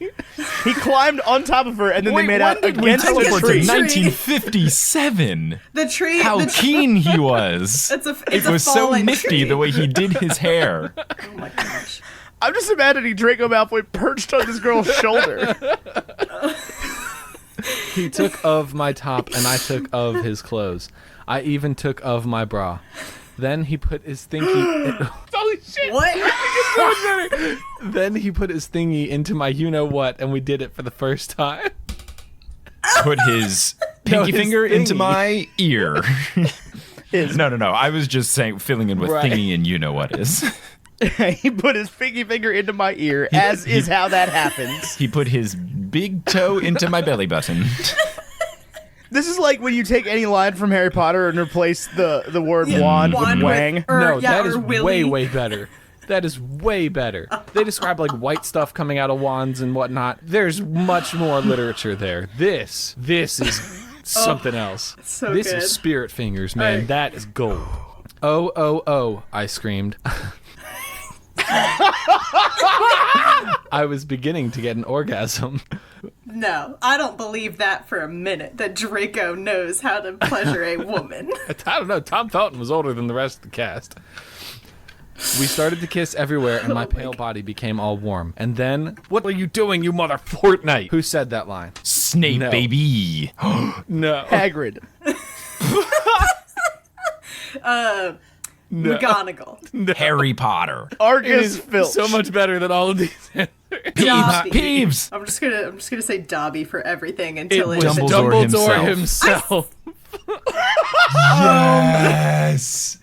He climbed on top of her, and then Wait, they made when out did we against the teleport to tree. 1957? The tree. How the keen he was. It's it a was so fallen nifty tree. the way he did his hair. Oh my gosh. I'm just imagining Draco Malfoy perched on this girl's shoulder. He took of my top, and I took of his clothes. I even took of my bra. Then he put his thingy... Holy shit! What? Then he put his thingy into my you-know-what, and we did it for the first time. Put his pinky his finger into thingy. my ear. His- No. I was just saying, filling in with Right. thingy and you know what is. He put his pinky finger into my ear, as is how that happens. He put his big toe into my belly button. This is like when you take any line from Harry Potter and replace the word wand with Wand wang. No, that is or way, willy. way better. That is way better. They describe like white stuff coming out of wands and whatnot. There's much more literature there. This is something else. so this good. is spirit fingers, man. Right. That is gold. Oh, I screamed. I was beginning to get an orgasm. No, I don't believe that for a minute, that Draco knows how to pleasure a woman. I don't know. Tom Felton was older than the rest of the cast. We started to kiss everywhere, and my pale body became all warm. And then, what are you doing, you mother Fortnite? Who said that line? Snape, No. baby. No. Hagrid. McGonagall. Harry Potter. It Argus is Filch. so much better than all of these. Dobby. Peeves. I'm just gonna say Dobby for everything It until was it's Dumbledore Dumbledore himself. himself. Yes.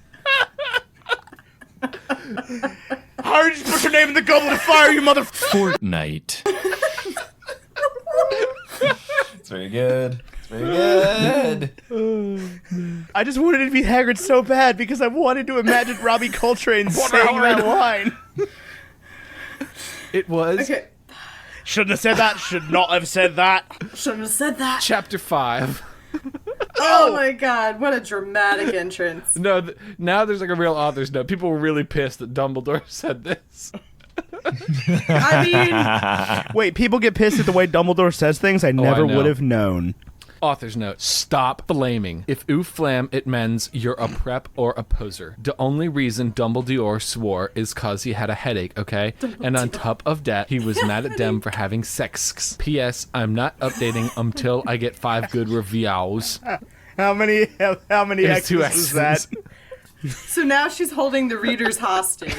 How did you put your name in the goblet of fire, you mother... Fortnite. It's very good. It's very good. I just wanted it to be Hagrid so bad because I wanted to imagine Robbie Coltrane saying that line. It was Okay, Shouldn't have said that. Should not have said that. shouldn't have said that. chapter 5. Oh my god, what a dramatic entrance. No, now there's like a real author's note. People were really pissed that Dumbledore said this. I mean, Wait, people get pissed at the way Dumbledore says things? I never know. would have known. Author's note. Stop flaming. If oo flam, it mens you're a prep or a poser. The only reason Dumbledore swore is cause he had a headache, okay? And on top of that, he was mad at them for having sex. P.S. I'm not updating until I get 5 good reviews. How many There's 2 X's is that? so now she's holding the readers hostage.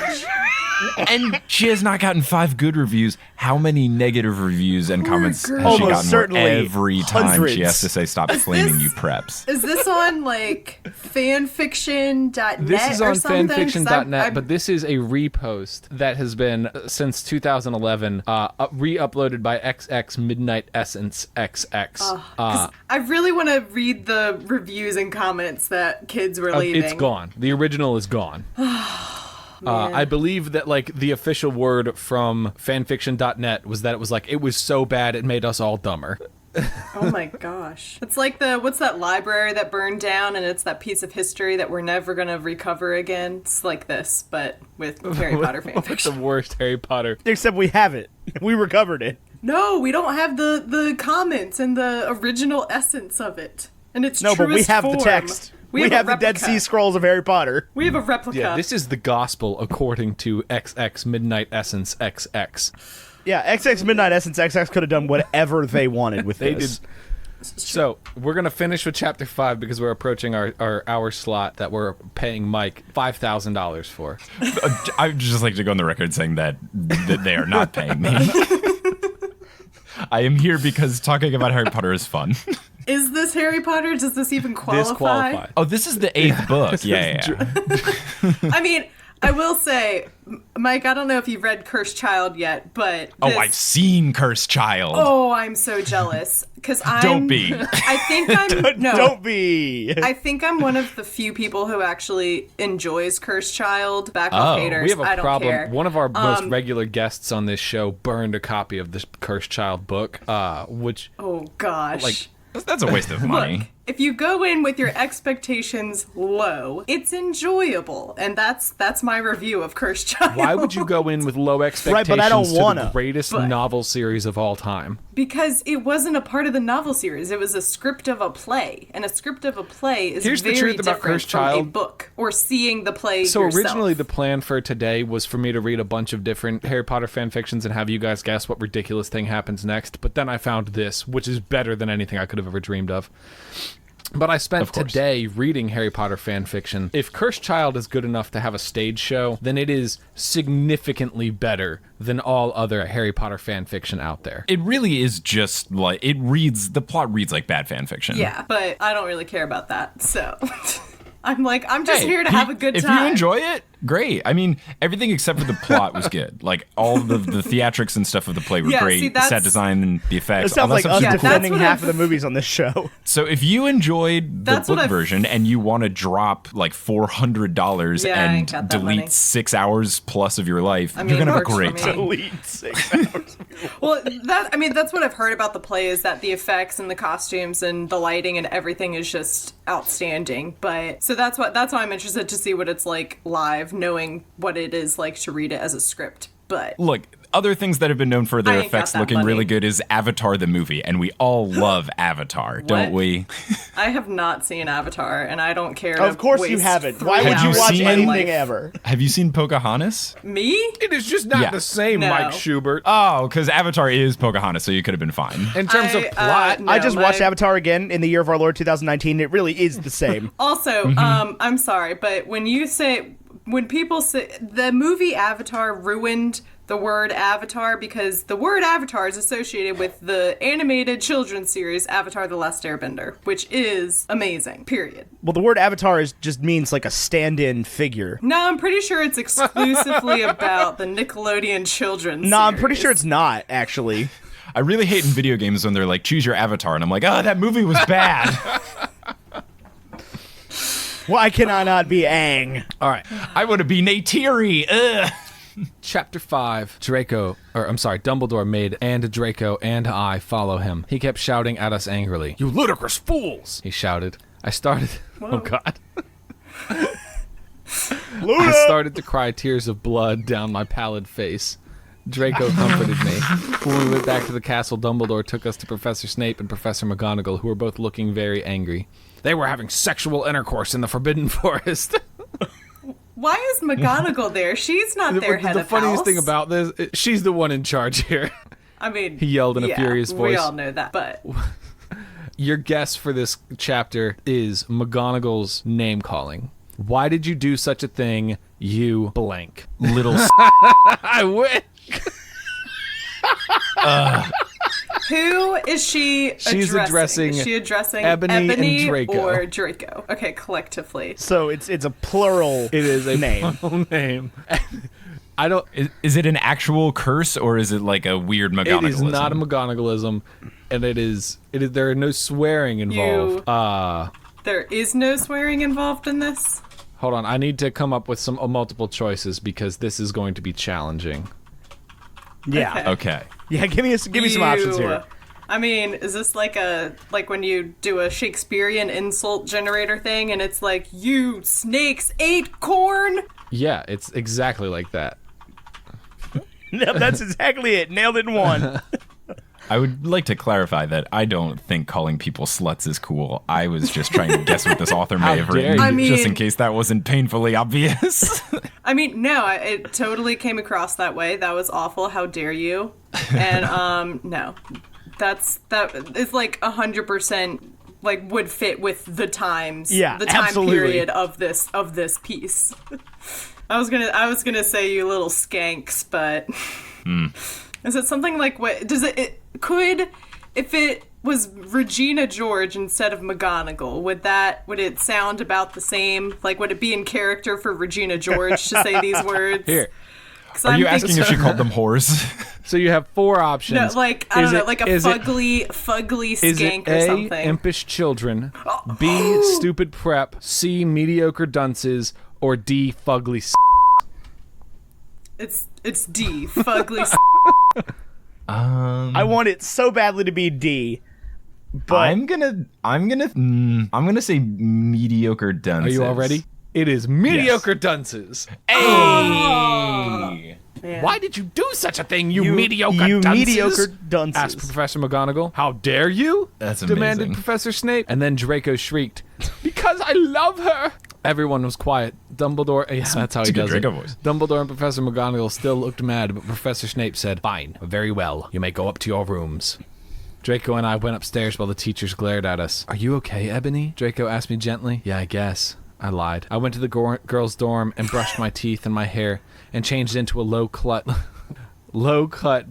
And she has not gotten 5 good reviews. How many negative reviews and comments girl. has she Almost gotten certainly every time hundreds. she has to say stop flaming you preps? Is this on like fanfiction.net This is or on something? 'Cause fanfiction.net, but this is a repost that has been, since 2011, re-uploaded by XX Midnight Essence XX. I really want to read the reviews and comments that kids were leaving. It's gone. The original is gone. I believe that like the official word from fanfiction.net was that it was so bad it made us all dumber. Oh my gosh. It's like what's that library that burned down, and it's that piece of history that we're never going to recover again? It's like this, but with Harry Potter What's the fanfiction. worst Harry Potter? Except we have it. We recovered it. No, we don't have the comments and the original essence of it. And it's No, but we have the text. We have the Dead Sea Scrolls of Harry Potter. We have a replica. Yeah, this is the gospel according to XX Midnight Essence XX. Yeah, XX Midnight Essence XX could have done whatever they wanted with this. So we're gonna finish with chapter 5 because we're approaching our hour slot that we're paying Mike $5,000 for. I'd just like to go on the record saying that they are not paying me. I am here because talking about Harry Potter is fun. Is this Harry Potter? Does this even qualify? This qualifies. Oh, this is the 8th book. Yeah. I mean, I will say, Mike, I don't know if you've read Cursed Child yet, but I've seen Cursed Child. Oh, I'm so jealous because Don't be. I think I'm no. Don't be. I think I'm one of the few people who actually enjoys Cursed Child. Back with haters. We have I a don't problem. care. One of our most regular guests on this show burned a copy of the Cursed Child book, which Oh gosh. like That's a waste of money. Look, if you go in with your expectations low, it's enjoyable, and that's my review of Cursed Child. why would you go in with low expectations Right, but I don't to wanna. the greatest novel series of all time? Because it wasn't a part of the novel series. It was a script of a play, and a script of a play is Here's the very truth about different Cursed from a Child. book or seeing the play So yourself. originally the plan for today was for me to read a bunch of different Harry Potter fan fictions and have you guys guess what ridiculous thing happens next, but then I found this, which is better than anything I could have ever dreamed of. But I spent today reading Harry Potter fan fiction. If Cursed Child is good enough to have a stage show, then it is significantly better than all other Harry Potter fan fiction out there. It really is just like the plot reads like bad fan fiction. Yeah, but I don't really care about that, so... I'm just here to have a good time. If you enjoy it, great. I mean, everything except for the plot was good. Like, all the theatrics and stuff of the play were great. see, Set design and the effects. It sounds all like that us stuff's super cool. defending what half I've- of the movies on this show. So if you enjoyed the That's what book I've- version and you want to drop like $400 Yeah, I and ain't got that delete money. 6 hours plus of your life, I you're mean, going to have a works for great me. time. Delete 6 hours. Well, that's what I've heard about the play is that the effects and the costumes and the lighting and everything is just outstanding. But so that's why I'm interested to see what it's like live, knowing what it is like to read it as a script. But Look, other things that have been known for I their ain't got effects that looking money. really good is Avatar the movie, and we all love Avatar, don't What? we? I have not seen Avatar, and I don't care. Of to course you waste haven't. 3 Why would you hours watch of my anything life. ever? Have you seen Pocahontas? Me? It is just not Yeah. the same, No. Mike Schubert. Oh, because Avatar is Pocahontas, so you could have been fine. In terms of plot, no, I just watched my- Avatar again in the year of our Lord 2019. It really is the same. Also, I'm sorry, but when people say the movie Avatar ruined the word Avatar because the word Avatar is associated with the animated children's series Avatar: The Last Airbender, which is amazing. Period. Well, the word avatar just means like a stand-in figure. No, I'm pretty sure it's exclusively about the Nickelodeon children's No, I'm pretty series. sure it's not, actually. I really hate in video games when they're like, choose your avatar, and I'm like, oh, that movie was bad. Why can I not be Aang? all right. I would have been Neytiri. Ugh. Chapter 5, Dumbledore made and Draco and I follow him. He kept shouting at us angrily. You ludicrous fools, he shouted. I started... Oh, God. I started to cry tears of blood down my pallid face. Draco comforted me. When we went back to the castle, Dumbledore took us to Professor Snape and Professor McGonagall, who were both looking very angry. They were having sexual intercourse in the Forbidden Forest. Why is McGonagall there? She's not their head The of funniest house. thing about this, she's the one in charge here. I mean, He yelled in a furious We voice. all know that, but Your guess for this chapter is McGonagall's name calling. Why did you do such a thing, you blank? Little I wish. who is she She's addressing? addressing Is she addressing Ebony and Draco. or Draco? Okay, collectively. So it's a plural It is a name. full name. I don't... Is it an actual curse or is it like a weird McGonagall? It is not a McGonagallism, and it is there are no swearing involved. There is no swearing involved in this. Hold on, I need to come up with some multiple choices because this is going to be challenging. Yeah. Okay. Yeah, give me some options here. I mean, is this like when you do a Shakespearean insult generator thing and it's like, you snakes ate corn? Yeah, it's exactly like that. Yep, that's exactly it. Nailed it in one. I would like to clarify that I don't think calling people sluts is cool. I was just trying to guess what this author may have written, just in case that wasn't painfully obvious. I mean, no, it totally came across that way. That was awful. How dare you? And no, that is like 100% like would fit with the times. Yeah, the time absolutely. period of this piece. I was gonna say you little skanks, but is it something like what does it could if it was Regina George instead of McGonagall, would it sound about the same? Like, would it be in character for Regina George to say these words? Here. Are you asking if she called them whores? So you have 4 options. No, like, I don't know, like a fugly Is skank it or A, something. impish children, B, stupid prep, C, mediocre dunces, or D, fugly It's D, fugly I want it so badly to be D. But I'm gonna say mediocre dunces. Are you all ready? It is mediocre dunces. Hey! Man. Why did you do such a thing, you mediocre you dunces? mediocre dunces. Asked Professor McGonagall. How dare you? That's demanded amazing. Professor Snape. And then Draco shrieked, because I love her. Everyone was quiet. Dumbledore, yeah, that's how he a good does it. Draco voice. Dumbledore and Professor McGonagall still looked mad, but Professor Snape said, fine, very well. You may go up to your rooms. Draco and I went upstairs while the teachers glared at us. Are you okay, Ebony? Draco asked me gently. Yeah, I guess. I lied. I went to the girls' dorm and brushed my teeth and my hair and changed into a low-cut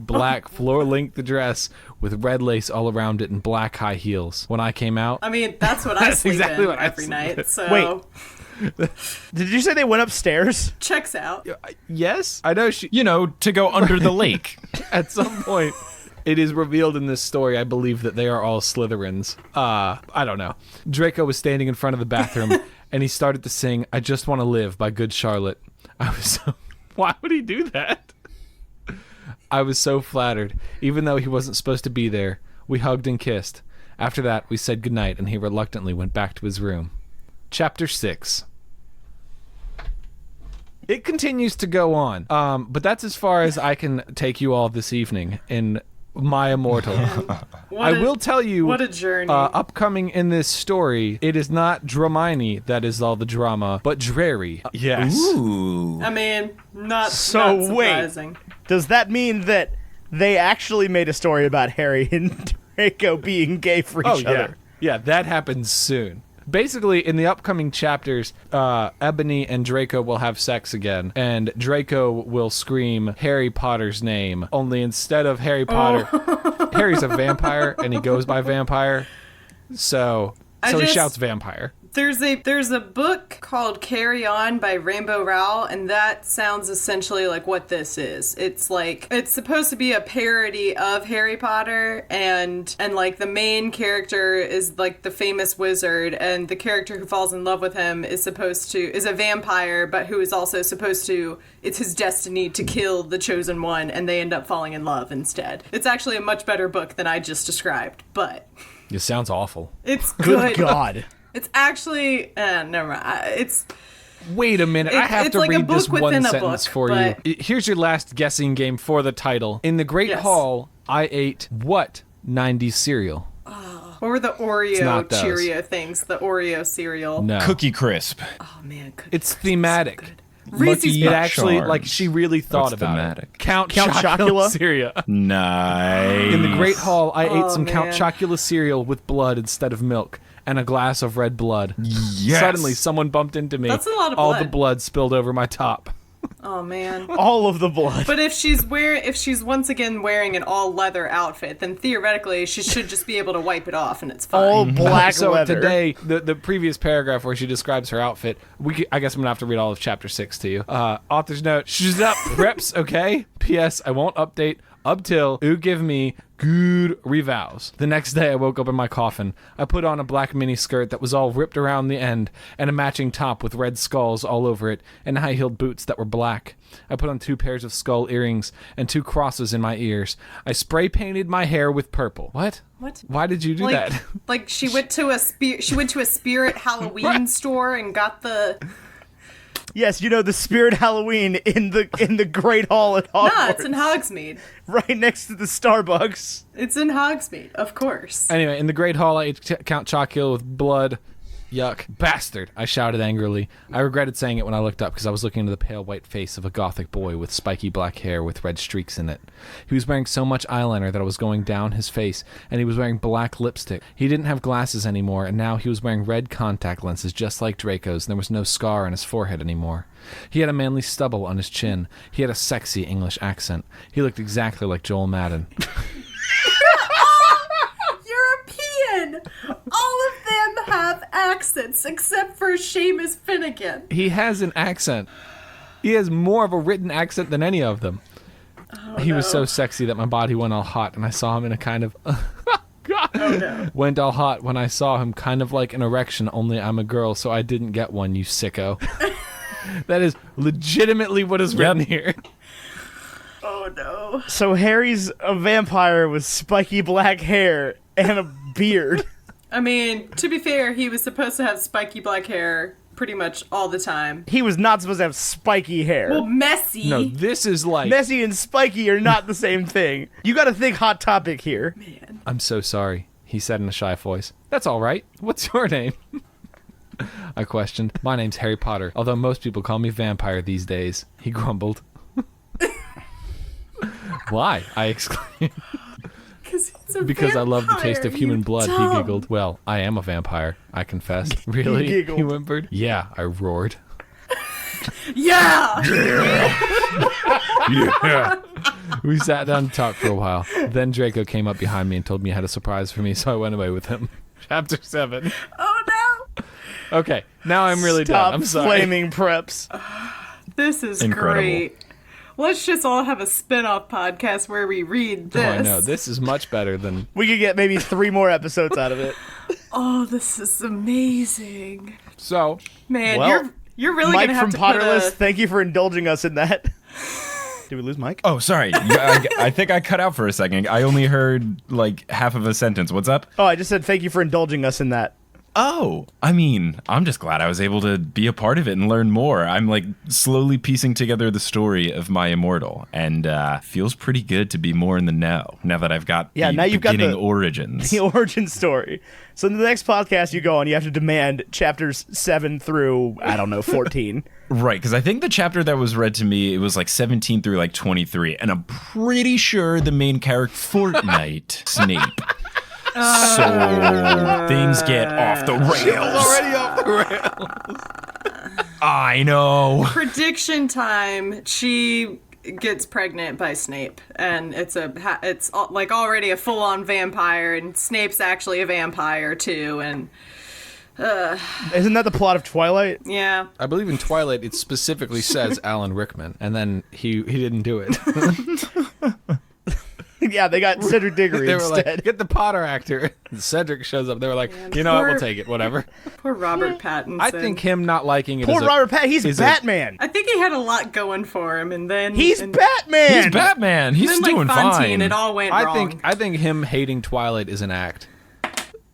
black floor-length dress with red lace all around it and black high heels. When I came out... I mean, that's what I That's sleep exactly in what I every sleep night, in. so Wait. Did you say they went upstairs? checks out. Yes? I know she... You know, to go under the lake. At some point, it is revealed in this story, I believe, that they are all Slytherins. I don't know. Draco was standing in front of the bathroom, and he started to sing I Just Want to Live by Good Charlotte. I was so... Why would he do that? I was so flattered, even though he wasn't supposed to be there. We hugged and kissed. After that, we said goodnight, and he reluctantly went back to his room. Chapter 6. It continues to go on, but that's as far as I can take you all this evening in my Immortal. I will tell you, what a journey. upcoming in this story, it is not Dramini that is all the drama, but Drary. Yes. Ooh. I mean, not So not wait. surprising. Does that mean that they actually made a story about Harry and Draco being gay for each other? Yeah, that happens soon. Basically, in the upcoming chapters, Ebony and Draco will have sex again, and Draco will scream Harry Potter's name. Only instead of Harry Potter, Harry's a vampire, and he goes by vampire. So he shouts vampire. There's a book called Carry On by Rainbow Rowell, and that sounds essentially like what this is. It's like it's supposed to be a parody of Harry Potter, and like the main character is like the famous wizard, and the character who falls in love with him is a vampire, but who is also supposed to, it's his destiny to kill the chosen one, and they end up falling in love instead. It's actually a much better book than I just described, but It sounds awful. it's Good good. God. It's actually never mind. It's Wait a minute, I have it's to like a read this book one within a sentence book, for but- you. Here's your last guessing game for the title. In the Great Yes. Hall, I ate what 90s cereal? what were the Oreo not those. Cheerio things? The Oreo cereal. No. Cookie Crisp. Oh man, It's thematic. Reese's Lucky- It Puffs. actually, Charms. like, she really thought That's about thematic. it. Count Chocula? Chocula cereal. Nice. In the Great Hall, I ate some Count man. Chocula cereal with blood instead of milk and a glass of red blood. Yes. Suddenly, someone bumped into me. That's a lot of All the blood. blood spilled over my top. Oh man. All of the blood. But if she's once again wearing an all leather outfit, then theoretically she should just be able to wipe it off and it's fine. All black So leather. today, the previous paragraph where she describes her outfit, I guess I'm gonna have to read all of chapter 6 to you. Author's note: she's up, reps, okay. P.S. I won't update up till you give me good revows. The next day, I woke up in my coffin. I put on a black mini skirt that was all ripped around the end, and a matching top with red skulls all over it, and high-heeled boots that were black. I put on 2 pairs of skull earrings and 2 crosses in my ears. I spray painted my hair with purple. What? What? Why did you do Like, that? like she went to a spirit Halloween store and got the Yes, the Spirit Halloween in the Great Hall at Hogwarts. No, it's in Hogsmeade. Right next to the Starbucks. It's in Hogsmeade, of course. Anyway, in the Great Hall, I ate Count Chocula with blood. Yuck. Bastard, I shouted angrily. I regretted saying it when I looked up because I was looking into the pale white face of a gothic boy with spiky black hair with red streaks in it. He was wearing so much eyeliner that it was going down his face, and he was wearing black lipstick. He didn't have glasses anymore, and now he was wearing red contact lenses just like Draco's, and there was no scar on his forehead anymore. He had a manly stubble on his chin. He had a sexy English accent. He looked exactly like Joel Madden. European! All of them have accents except for Seamus Finnegan. He has an accent. He has more of a written accent than any of them. He was so sexy that my body went all hot, and I saw him in a kind of... God. Oh, no. Went all hot when I saw him, kind of like an erection, only I'm a girl, so I didn't get one, you sicko. That is legitimately what is written here. Oh, no. So Harry's a vampire with spiky black hair and a beard. I mean, to be fair, he was supposed to have spiky black hair pretty much all the time. He was not supposed to have spiky hair. Well, messy. No, this is like... Messy and spiky are not the same thing. You gotta think Hot Topic here. Man. I'm so sorry, he said in a shy voice. That's all right. What's your name? I questioned. My name's Harry Potter, although most people call me Vampire these days, he grumbled. Why? I exclaimed. Because I love the taste of human blood, he giggled. Well, I am a vampire, I confessed. Really? He giggled. He whimpered. Yeah, I roared. Yeah! Yeah. We sat down to talk for a while. Then Draco came up behind me and told me he had a surprise for me, so I went away with him. Chapter 7. Oh, no! Okay, now I'm really Stop done. I'm sorry. flaming preps. This is Incredible. great. Let's just all have a spin-off podcast where we read this. Oh, I know. This is much better than... We could get maybe 3 more episodes out of it. Oh, this is amazing. So, Man, Well, you're really Mike going to have from to put Potterless, a... thank you for indulging us in that. Did we lose Mike? Oh, sorry. I think I cut out for a second. I only heard like half of a sentence. What's up? Oh, I just said thank you for indulging us in that. Oh, I mean, I'm just glad I was able to be a part of it and learn more. I'm like slowly piecing together the story of my Immortal, and feels pretty good to be more in the know now that I've got the now you've got beginning the origins. The origin story. So in the next podcast you go on, you have to demand chapters 7 through, 14. Right, because I think the chapter that was read to me, it was like 17 through like 23, and I'm pretty sure the main character, Fortnite Snape. So things get off the rails. already off the rails. I know. Prediction time. She gets pregnant by Snape, and it's like already a full-on vampire, and Snape's actually a vampire too, and Isn't that the plot of Twilight? yeah. I believe in Twilight it specifically says Alan Rickman, and then he didn't do it. Yeah, they got Cedric Diggory They were instead. like, get the Potter actor. Cedric shows up. They were like, you know what, we'll take it, whatever. Poor Robert Pattinson. I think him not liking it Poor is Robert Pattinson, he's is a- Batman. I think he had a lot going for him, and then He's and Batman. He's Batman. He's then, like, doing Fontaine, fine. it all went wrong. I think him hating Twilight is an act.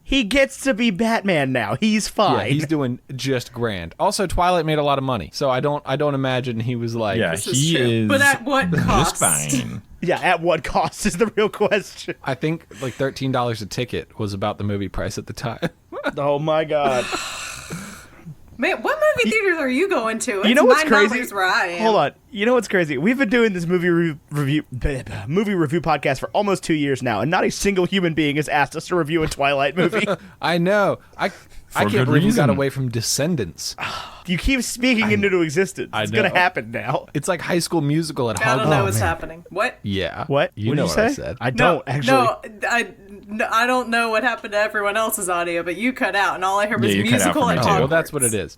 He gets to be Batman now. He's fine. Yeah, he's doing just grand. Also, Twilight made a lot of money, so I don't imagine he was like, Yeah, This is he true. is But at what cost? just fine. Yeah, at what cost is the real question. I think like $13 a ticket was about the movie price at the time. Oh my god. Man, what movie theaters are you going to? It's You know what's $9 crazy? where I am. Hold on. You know what's crazy? We've been doing this movie review podcast for almost 2 years now, and not a single human being has asked us to review a Twilight movie. I know. I can't good believe you got reason. away from Descendants. You keep speaking it into existence. I It's gonna know. happen now. It's like High School Musical at I don't Hogwarts. know what's happening. What? Yeah. What? You What know did what you I say? said. I don't actually. No, I don't know what happened to everyone else's audio, but you cut out, and all I heard was Yeah, you cut out musical for me at too. Hogwarts. Well, that's what it is.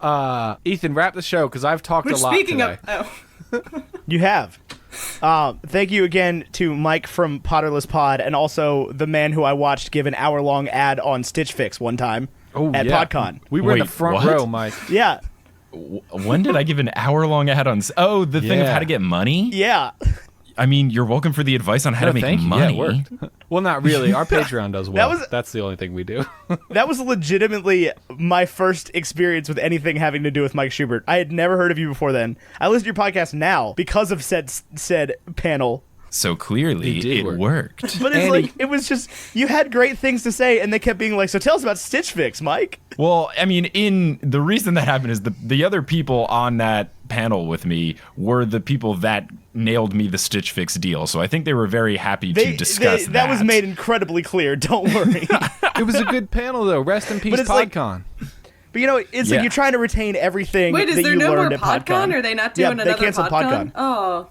Ethan, wrap the show because I've talked Which, a lot speaking today. of, You have. Thank you again to Mike from Potterless Pod, and also the man who I watched give an hour-long ad on Stitch Fix one time at yeah. PodCon. We were in the Wait, front what? row, Mike. Yeah, When did I give an hour-long ad on? Oh, the thing of Yeah. how to get money. yeah. I mean, you're welcome for the advice on how to make thank you. money. Yeah, it worked. Well, not really. Our Patreon does well. was- That's the only thing we do. That was legitimately my first experience with anything having to do with Mike Schubert. I had never heard of you before then. I listen to your podcast now because of said panel. So clearly, did it work. worked. But it's Andy- like, it was just, you had great things to say, and they kept being like, so tell us about Stitch Fix, Mike. Well, I mean, the reason that happened is the other people on that panel with me were the people that nailed me the Stitch Fix deal. So I think they were very happy to discuss that. That was made incredibly clear, don't worry. It was a good panel, though. Rest in peace, But it's like- PodCon. But you know, it's Yeah. like you're trying to retain everything Wait, is that there you no more learned at PodCon. Are they not doing Yeah, another they canceled PodCon. Oh,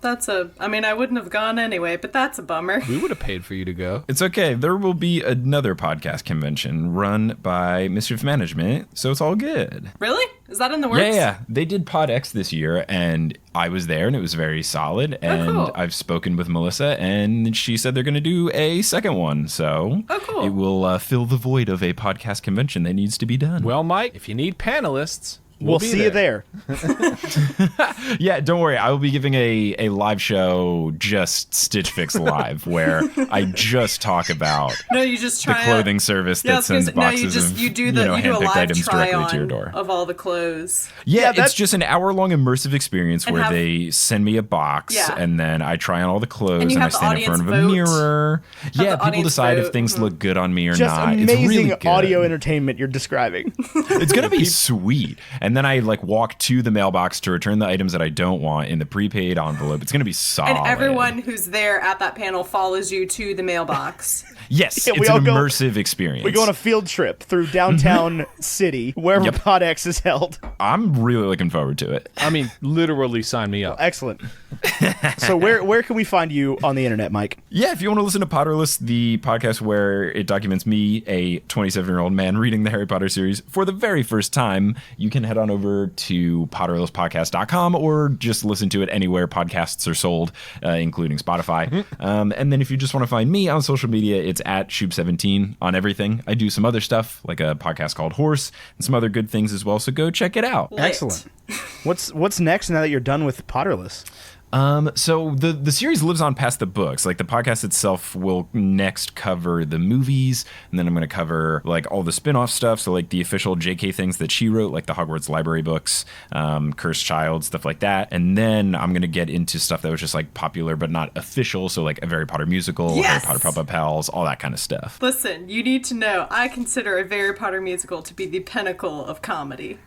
I mean, I wouldn't have gone anyway, but that's a bummer. We would have paid for you to go. It's okay. There will be another podcast convention run by Mischief Management, so it's all good. Really? Is that in the works? Yeah. They did Pod X this year, and I was there, and it was very solid. And cool. I've spoken with Melissa, and she said they're going to do a second one. So cool. it will fill the void of a podcast convention that needs to be done. Well, Mike, if you need panelists, We'll be see you there. Yeah, don't worry. I will be giving a live show, just Stitch Fix Live, where I just talk about No, you just the try clothing out. service Yeah, I that was gonna sends say, no, boxes of you do a handpicked live items try directly to your on door. of all the clothes. Yeah, that's- it's just an hour-long immersive experience And where have- they send me a box, Yeah. and then I try on all the clothes, And you and I have the stand in front of a audience vote. mirror. Yeah, the people audience decide if vote. things look good on me or Just not. amazing It's really good. audio entertainment you're describing. It's gonna be sweet. And then I walk to the mailbox to return the items that I don't want in the prepaid envelope. It's gonna be solid. And everyone who's there at that panel follows you to the mailbox. Yes, Yeah, we it's all an go- immersive experience. We go on a field trip through downtown city, wherever Yep. PodX is held. I'm really looking forward to it. I mean, literally sign me up. Excellent. So where can we find you on the internet, Mike? Yeah, if you want to listen to Potterless, the podcast where it documents me, a 27-year-old man, reading the Harry Potter series for the very first time, you can head on over to potterlesspodcast.com or just listen to it anywhere podcasts are sold, including Spotify. And then if you just want to find me on social media, it's at Shub17 on everything. I do some other stuff, like a podcast called Horse, and some other good things as well, so go check it out. Lit. Excellent. What's next now that you're done with Potterless? So the series lives on past the books. Like the podcast itself will next cover the movies, and then I'm going to cover all the spin-off stuff. So the official JK things that she wrote, like the Hogwarts library books, Cursed Child, stuff like that. And then I'm going to get into stuff that was just popular but not official. So a Harry Potter musical, Yes! Harry Potter Pop-Up Pals, all that kind of stuff. Listen, you need to know, I consider a Harry Potter musical to be the pinnacle of comedy.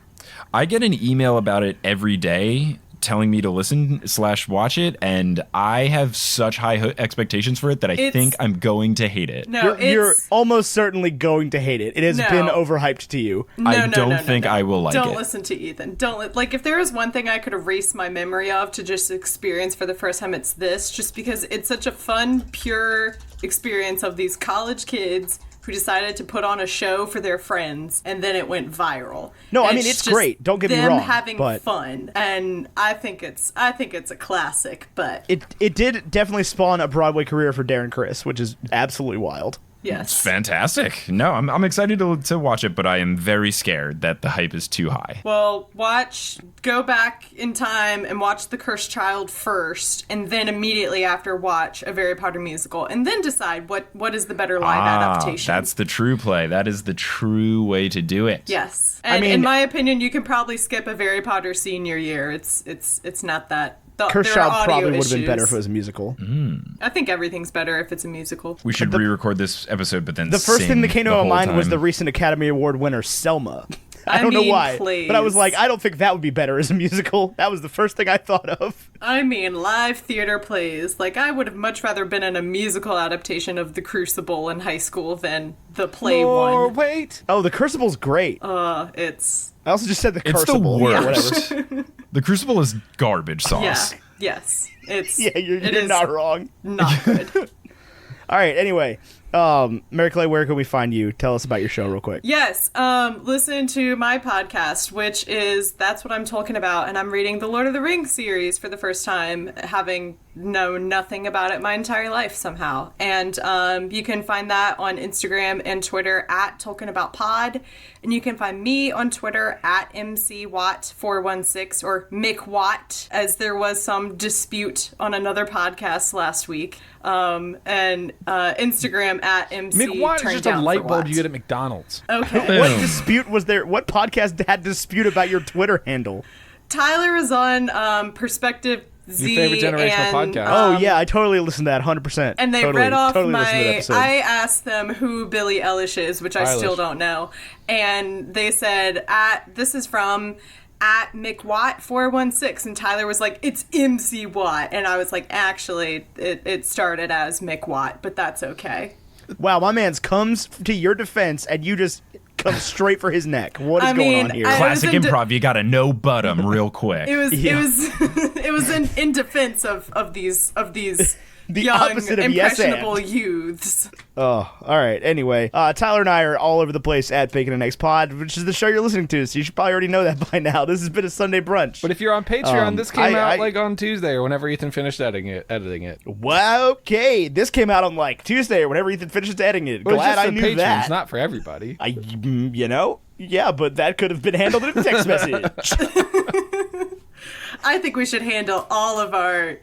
I get an email about it every day telling me to listen/watch it, and I have such high expectations for it that I think I'm going to hate it. No, You're it's... almost certainly going to hate it. It has No. been overhyped to you. I don't think I will like Don't it. listen to Ethan. If there was one thing I could erase my memory of to just experience for the first time, it's this. Just because it's such a fun, pure experience of these college kids who decided to put on a show for their friends, and then it went viral. No, I And mean, it's just great. Don't get me them wrong, having but- fun, and I think it's a classic. But It did definitely spawn a Broadway career for Darren Criss, which is absolutely wild. yes, Fantastic. No, I'm excited to watch it, but I am very scared that the hype is too high. Well, go back in time and watch The Cursed Child first, and then immediately after watch a Harry Potter musical, and then decide what is the better live adaptation. That's the true play. That is the true way to do it. Yes. And mean- in my opinion, you can probably skip a Harry Potter senior year. It's not that. Cursed there are Child probably audio would have been better issues. if it was a musical. I think everything's better if it's a musical. We should re-record this episode, but then The first thing that came to my mind was the time. recent Academy Award winner Selma. I I don't know mean, why, but I was please. like, I don't think that would be better as a musical. That was the first thing I thought of. I mean, live theater plays. I would have much rather been in a musical adaptation of The Crucible in high school than the play Or one. wait. Oh, the Crucible's great. It's I also just said the It's the Crucible. Yeah, worst. whatever. The Crucible is garbage sauce. yes. It's Yeah, you're it is not wrong. not good. All right, anyway. Mary Clay, where can we find you? Tell us about your show real quick. Yes, listen to my podcast, which is That's What I'm Talking About, and I'm reading the Lord of the Rings series for the first time, having know nothing about it my entire life somehow. And you can find that on Instagram and Twitter at TolkienAboutPod. And you can find me on Twitter at MCWatt416 or McWatt, as there was some dispute on another podcast last week. And Instagram at MC. McWatt is just a light bulb you get at McDonald's. Okay. What dispute was there? What podcast had dispute about your Twitter handle? Tyler was on Perspective Z. Your favorite generational and, podcast. Oh yeah, I totally listened to that 100%. And they totally, read off totally listened to that my. episode. I asked them who Billie Eilish is, which I still don't know, and they said this is from at McWatt416, and Tyler was like, it's MC Watt, and I was like, actually, it started as McWatt, but that's okay. Wow, my man's comes to your defense, and you just come straight for his neck. What is going on here? Classic improv. You gotta no butt 'em real quick. It was in defense of these The young opposite of yes and. impressionable youths. Oh, all right. Anyway, Tyler and I are all over the place at Bacon and Eggs Pod, which is the show you're listening to, so you should probably already know that by now. This has been a Sunday brunch. But if you're on Patreon, this came out like on Tuesday or whenever Ethan finished editing it. Well, okay. This came out on like Tuesday or whenever Ethan finishes editing it. But Glad it's just I for knew patrons, that. not for everybody. Yeah, but that could have been handled in a text message. I think we should handle all of our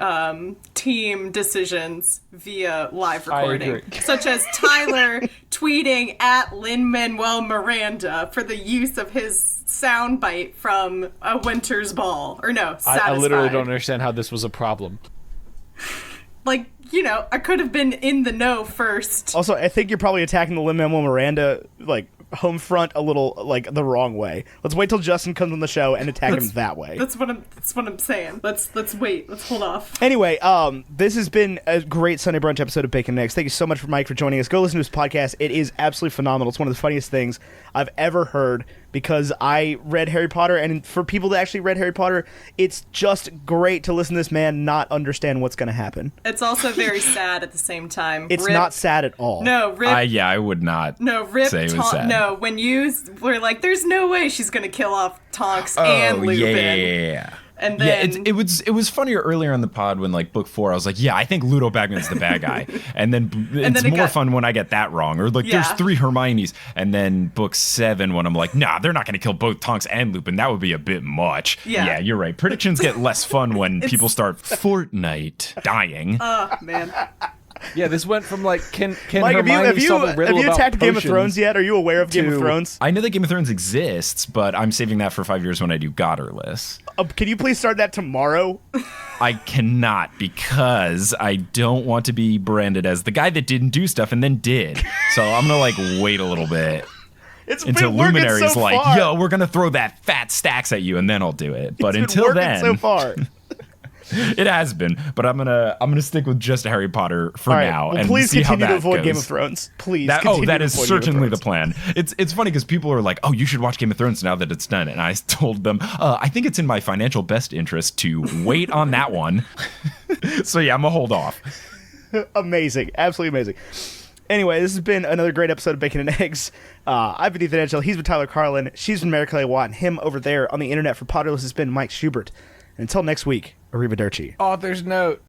team decisions via live recording, such as Tyler tweeting at Lin-Manuel Miranda for the use of his soundbite from A Winter's Ball. Or no, Satisfied. I literally don't understand how this was a problem. Like, I could have been in the know first. Also, I think you're probably attacking the Lin-Manuel Miranda, home front a little, the wrong way. Let's wait till Justin comes on the show and attack him that way. That's what I'm saying. Let's wait. Let's hold off. Anyway, this has been a great Sunday brunch episode of Bacon and Eggs. Thank you so much for Mike for joining us. Go listen to his podcast. It is absolutely phenomenal. It's one of the funniest things I've ever heard because I read Harry Potter, and for people that actually read Harry Potter, it's just great to listen to this man not understand what's going to happen. It's also very sad at the same time. It's not sad at all. No, Rip. I would not. No, Rip. Say it was sad. No, when you were like, "There's no way she's gonna kill off Tonks and Lupin." Yeah. And then it was funnier earlier in the pod when book 4 I was like, yeah, I think Ludo Bagman's the bad guy, and then it's more fun when I get that wrong, or there's 3 Hermiones, and then book 7 when I'm like, nah, they're not gonna kill both Tonks and Lupin, that would be a bit much. Yeah, you're right. Predictions get less fun when people start Fortnite dying. Oh man. Yeah, this went from can Mike, Hermione have solve a riddle you about attacked Game of potions Thrones yet? Are you aware of Game of Thrones? I know that Game of Thrones exists, but I'm saving that for 5 years when I do Godderless. Can you please start that tomorrow? I cannot, because I don't want to be branded as the guy that didn't do stuff and then did. So I'm gonna wait a little bit until Luminary's so far. yo, we're gonna throw that fat stacks at you, and then I'll do it. But It's until been working then, so far. it has been. But I'm gonna stick with just Harry Potter for All right, now, well, and please see how continue that to avoid goes. Game of Thrones. Please. That continue that to is avoid Game of certainly the Thrones. plan. It's funny because people are like, "Oh, you should watch Game of Thrones now that it's done," and I told them, "I think it's in my financial best interest to wait on that one." So yeah, I'm gonna hold off. Amazing, absolutely amazing. Anyway, this has been another great episode of Bacon and Eggs. I've been Ethan Edgell. He's been Tyler Carlin. She's been Mary Clay Watt. And him over there on the internet for Potterless has been Mike Schubert. And until next week, arrivederci. Author's note.